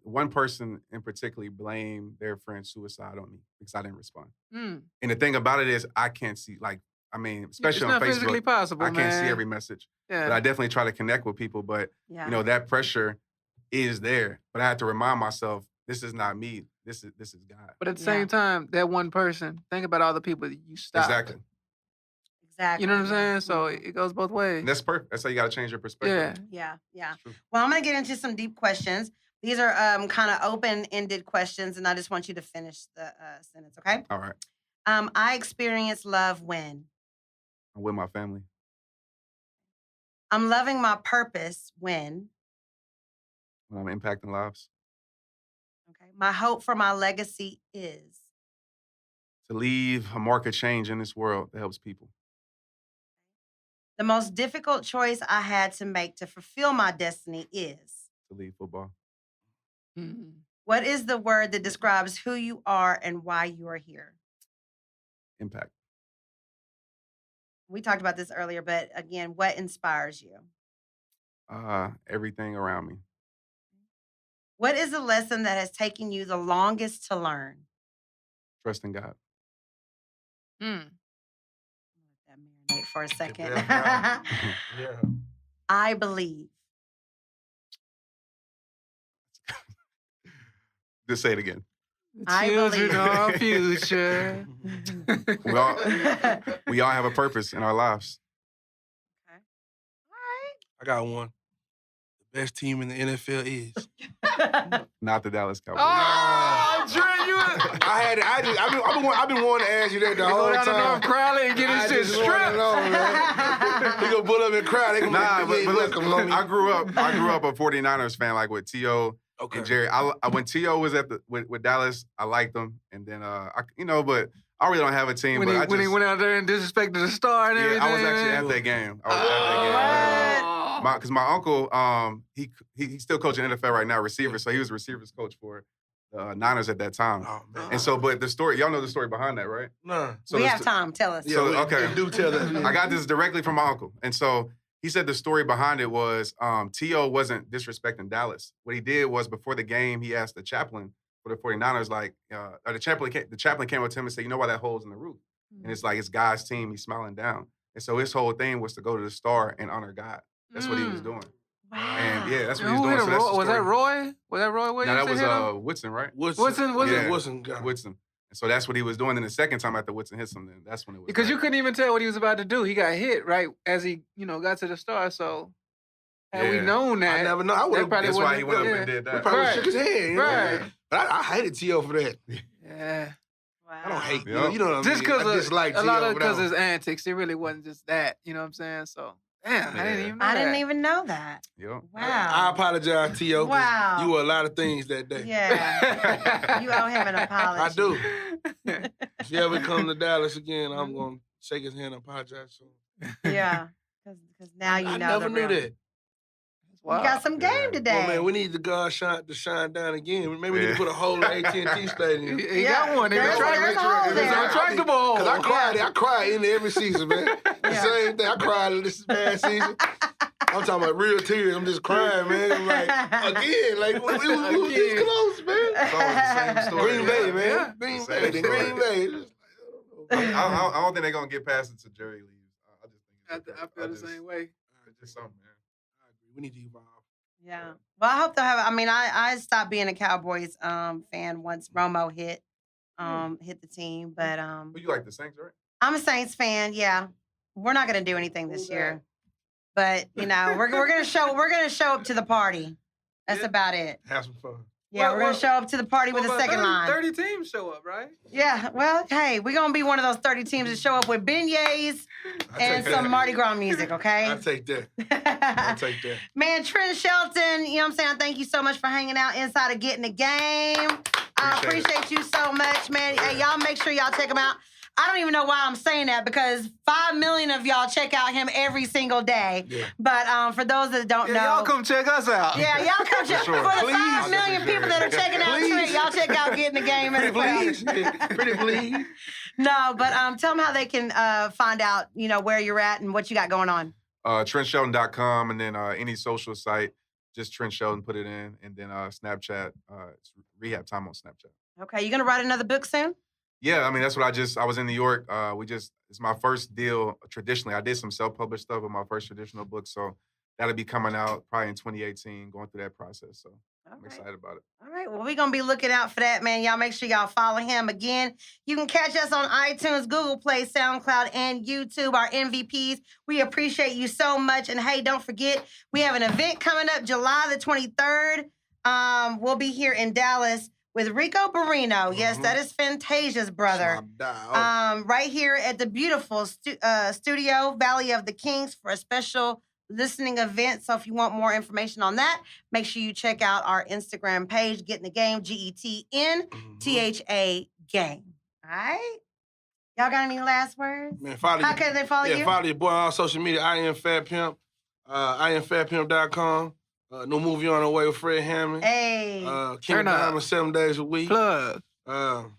one person in particular blame their friend's suicide on me because I didn't respond. And the thing about it is I can't see, like, I mean, especially on it's not physically Facebook, possible, I can't see man. every message. Yeah. But I definitely try to connect with people. But, Yeah. you know, that pressure is there. But I have to remind myself, this is not me. This is God. But at the same time, that one person, think about all the people that you stopped. Exactly. Exactly. You know what I'm saying? So it goes both ways. And that's perfect. That's how you got to change your perspective. Yeah. It's true. Well, I'm going to get into some deep questions. These are kind of open-ended questions, and I just want you to finish the sentence, okay? All right. I experienced love when I'm with my family. I'm loving my purpose when When I'm impacting lives. okay. My hope for my legacy is To leave a mark of change in this world that helps people. the most difficult choice I had to make to fulfill my destiny is To leave football. what is the word that describes who you are and why you are here? Impact. We talked about this earlier, but again, what inspires you? Everything around me. What is the lesson that has taken you the longest to learn? Trusting God. Let that marinate for a second. Yeah. I believe. Just say it again. I Children believe. are our future. We all have a purpose in our lives. Okay. All right. I got one. The best team in the NFL is. Not the Dallas Cowboys. Oh, Trent, you I've been wanting to ask you that the whole go down to time. North Crowley and get his shit just wanna stripped. know, man. He gonna pull up and cry. They gonna Nah, but look, look, I grew up a 49ers fan, like with T.O. and Jerry. When T.O. was with Dallas, I liked him. And then, but I really don't have a team. When he went out there and disrespected the star and everything. I was actually at that game. Because my uncle, he's still coaching NFL right now, receiver. So he was a receivers coach for the Niners at that time. Oh, man. And so, but the story, y'all know the story behind that, right? No. So we the have time. Tell us. Yeah, So, okay. Do tell that. I got this directly from my uncle. And so he said the story behind it was T.O. wasn't disrespecting Dallas. What he did was before the game, he asked the chaplain for the 49ers, the chaplain came up to him and said, you know why that hole's in the roof? And it's like, it's God's team. He's smiling down. And so his whole thing was to go to the star and honor God. That's what he was doing. Wow. And yeah, that's what he Who was doing. hit So him? that's the Was that story. Roy? Was that Roy Williams? No, that hit him? was Woodson, right? Woodson? Yeah. Woodson got him. Woodson. And so that's what he was doing. Then the second time after Woodson hit him, then that's when it was. Because you like- couldn't even tell what he was about to do. He got hit right as he, got to the star. So had we Yeah. known that, I never know. I would've- probably That's why wouldn't he have- went up yeah. and did He that. probably Right. shook his head. You know? Right. But I hated T.O. for that. Yeah. Wow. I don't hate Yeah. you know what I mean? Just because I dislike a lot of T.O. because his antics, it really wasn't just that. You know what I'm saying? So damn, I didn't Yeah. even know I didn't that. even know that. Yep. Wow. I apologize, T.O. 'cause Wow. You were a lot of things that day. Yeah. You owe him an apology. I do. If you ever come to Dallas again, I'm going to shake his hand and apologize to him. Yeah. Because now you I know never the knew real. that. You got some game Yeah. today. Well, man, we need the God to shine down again. Maybe we need to Yeah. put a hole in AT&T Stadium. He Yeah, got one. He there's- retracted- there's a hole it's there. a retractable hole. Because I cried in every season, man. The Yeah. same thing. I cried this past season. I'm talking about real tears. I'm just crying, man. I'm like, again, like, we was this Again. close, man. It's always the same story. Green Bay, man. Yeah. Green Same Bay. Then story. Green Bay. Just like, I don't think they're gonna get past it to Jerry leaves. I just think it's I feel the same way. It's just something, man. I agree. We need to evolve. Yeah. Well, I hope they'll have. I mean, I stopped being a Cowboys fan once Romo hit the team, but But you like the Saints, right? I'm a Saints fan. Yeah, we're not gonna do anything this year, but we're gonna show up to the party. That's about it. Have some fun. Yeah, we're going to show up to the party with a Well, second 30, line. 30 teams show up, right? Yeah, well, hey, we're going to be one of those 30 teams that show up with beignets and some Mardi Gras music, okay? I'll take that. I'll take that. Man, Trent Shelton, you know what I'm saying? Thank you so much for hanging out inside of Getting the Game. I appreciate you so much, man. Hey, y'all make sure y'all check him out. I don't even know why I'm saying that because 5 million of y'all check out him every single day. Yeah. But for those that don't know. Y'all come check us out. Yeah, y'all come check. sure. For the Please. 5 million people that are checking out Trent, y'all check out Getting the Game as well. Please. Pretty please. No, but tell them how they can find out, you know, where you're at and what you got going on. TrentShelton.com, and then any social site, just Trent Shelton, put it in, and then Snapchat, it's RehabTime on Snapchat. Okay, you gonna write another book soon? Yeah, I mean, that's what I was in New York. It's my first deal traditionally. I did some self-published stuff with my first traditional book, so that'll be coming out probably in 2018, going through that process. So I'm excited about it. All right, well, we're going to be looking out for that, man. Y'all make sure y'all follow him. Again, you can catch us on iTunes, Google Play, SoundCloud, and YouTube, our MVPs. We appreciate you so much. And, hey, don't forget, we have an event coming up July the 23rd. We'll be here in Dallas with Rico Barrino. Yes, that is Fantasia's brother. Right here at the beautiful studio, Valley of the Kings, for a special listening event. So if you want more information on that, make sure you check out our Instagram page, Getting the Game, GETNTHA Game. All right? Y'all got any last words? Man, How can they follow you? Yeah, follow your boy on all social media. I am Fat Pimp. IamFatPimp.com. New movie on the way with Fred Hammond. Hey. King of Diamond 7 days a week. Plug. I'm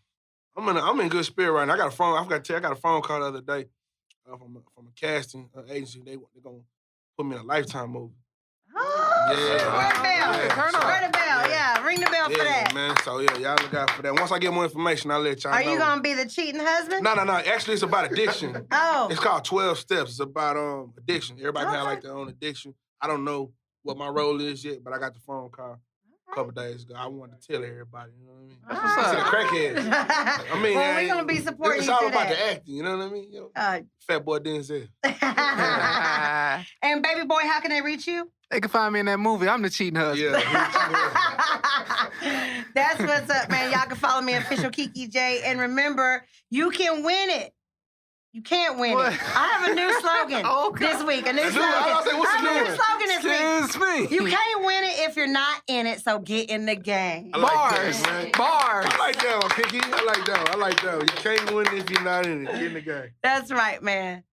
in good spirit right now. I got a phone. I forgot to tell you, I got a phone call the other day from a casting agency. They're gonna put me in a Lifetime movie. Oh, Yeah. ring the bell. Yeah, turn up. Ring the bell. Yeah, ring the bell for that. Man. So yeah, y'all look out for that. Once I get more information, I'll let y'all know. Are you gonna be the cheating husband? No. Actually, it's about addiction. Oh. It's called 12 Steps. It's about addiction. Everybody have like their own addiction. I don't know what my role is yet, but I got the phone call a couple days ago. I wanted to tell everybody, you know what I mean? That's what's To the up. crackheads. I mean, well, we're gonna be supporting it's you all through about that. the acting, you know what I mean? Fat boy Denzel. And Baby Boy, how can they reach you? They can find me in that movie. I'm the cheating husband. Yeah. That's what's up, man. Y'all can follow me, Official Kiki J. And remember, you can win it. You can't win What? it. I have a new slogan Okay. this week. A new I slogan. was like, what's the I have a new new one? slogan this week. Excuse me. You can't win it if you're not in it, so get in the game. I like Bars. that, man. Bars. I like that one, Kiki. I like that one. You can't win if you're not in it. Get in the game. That's right, man.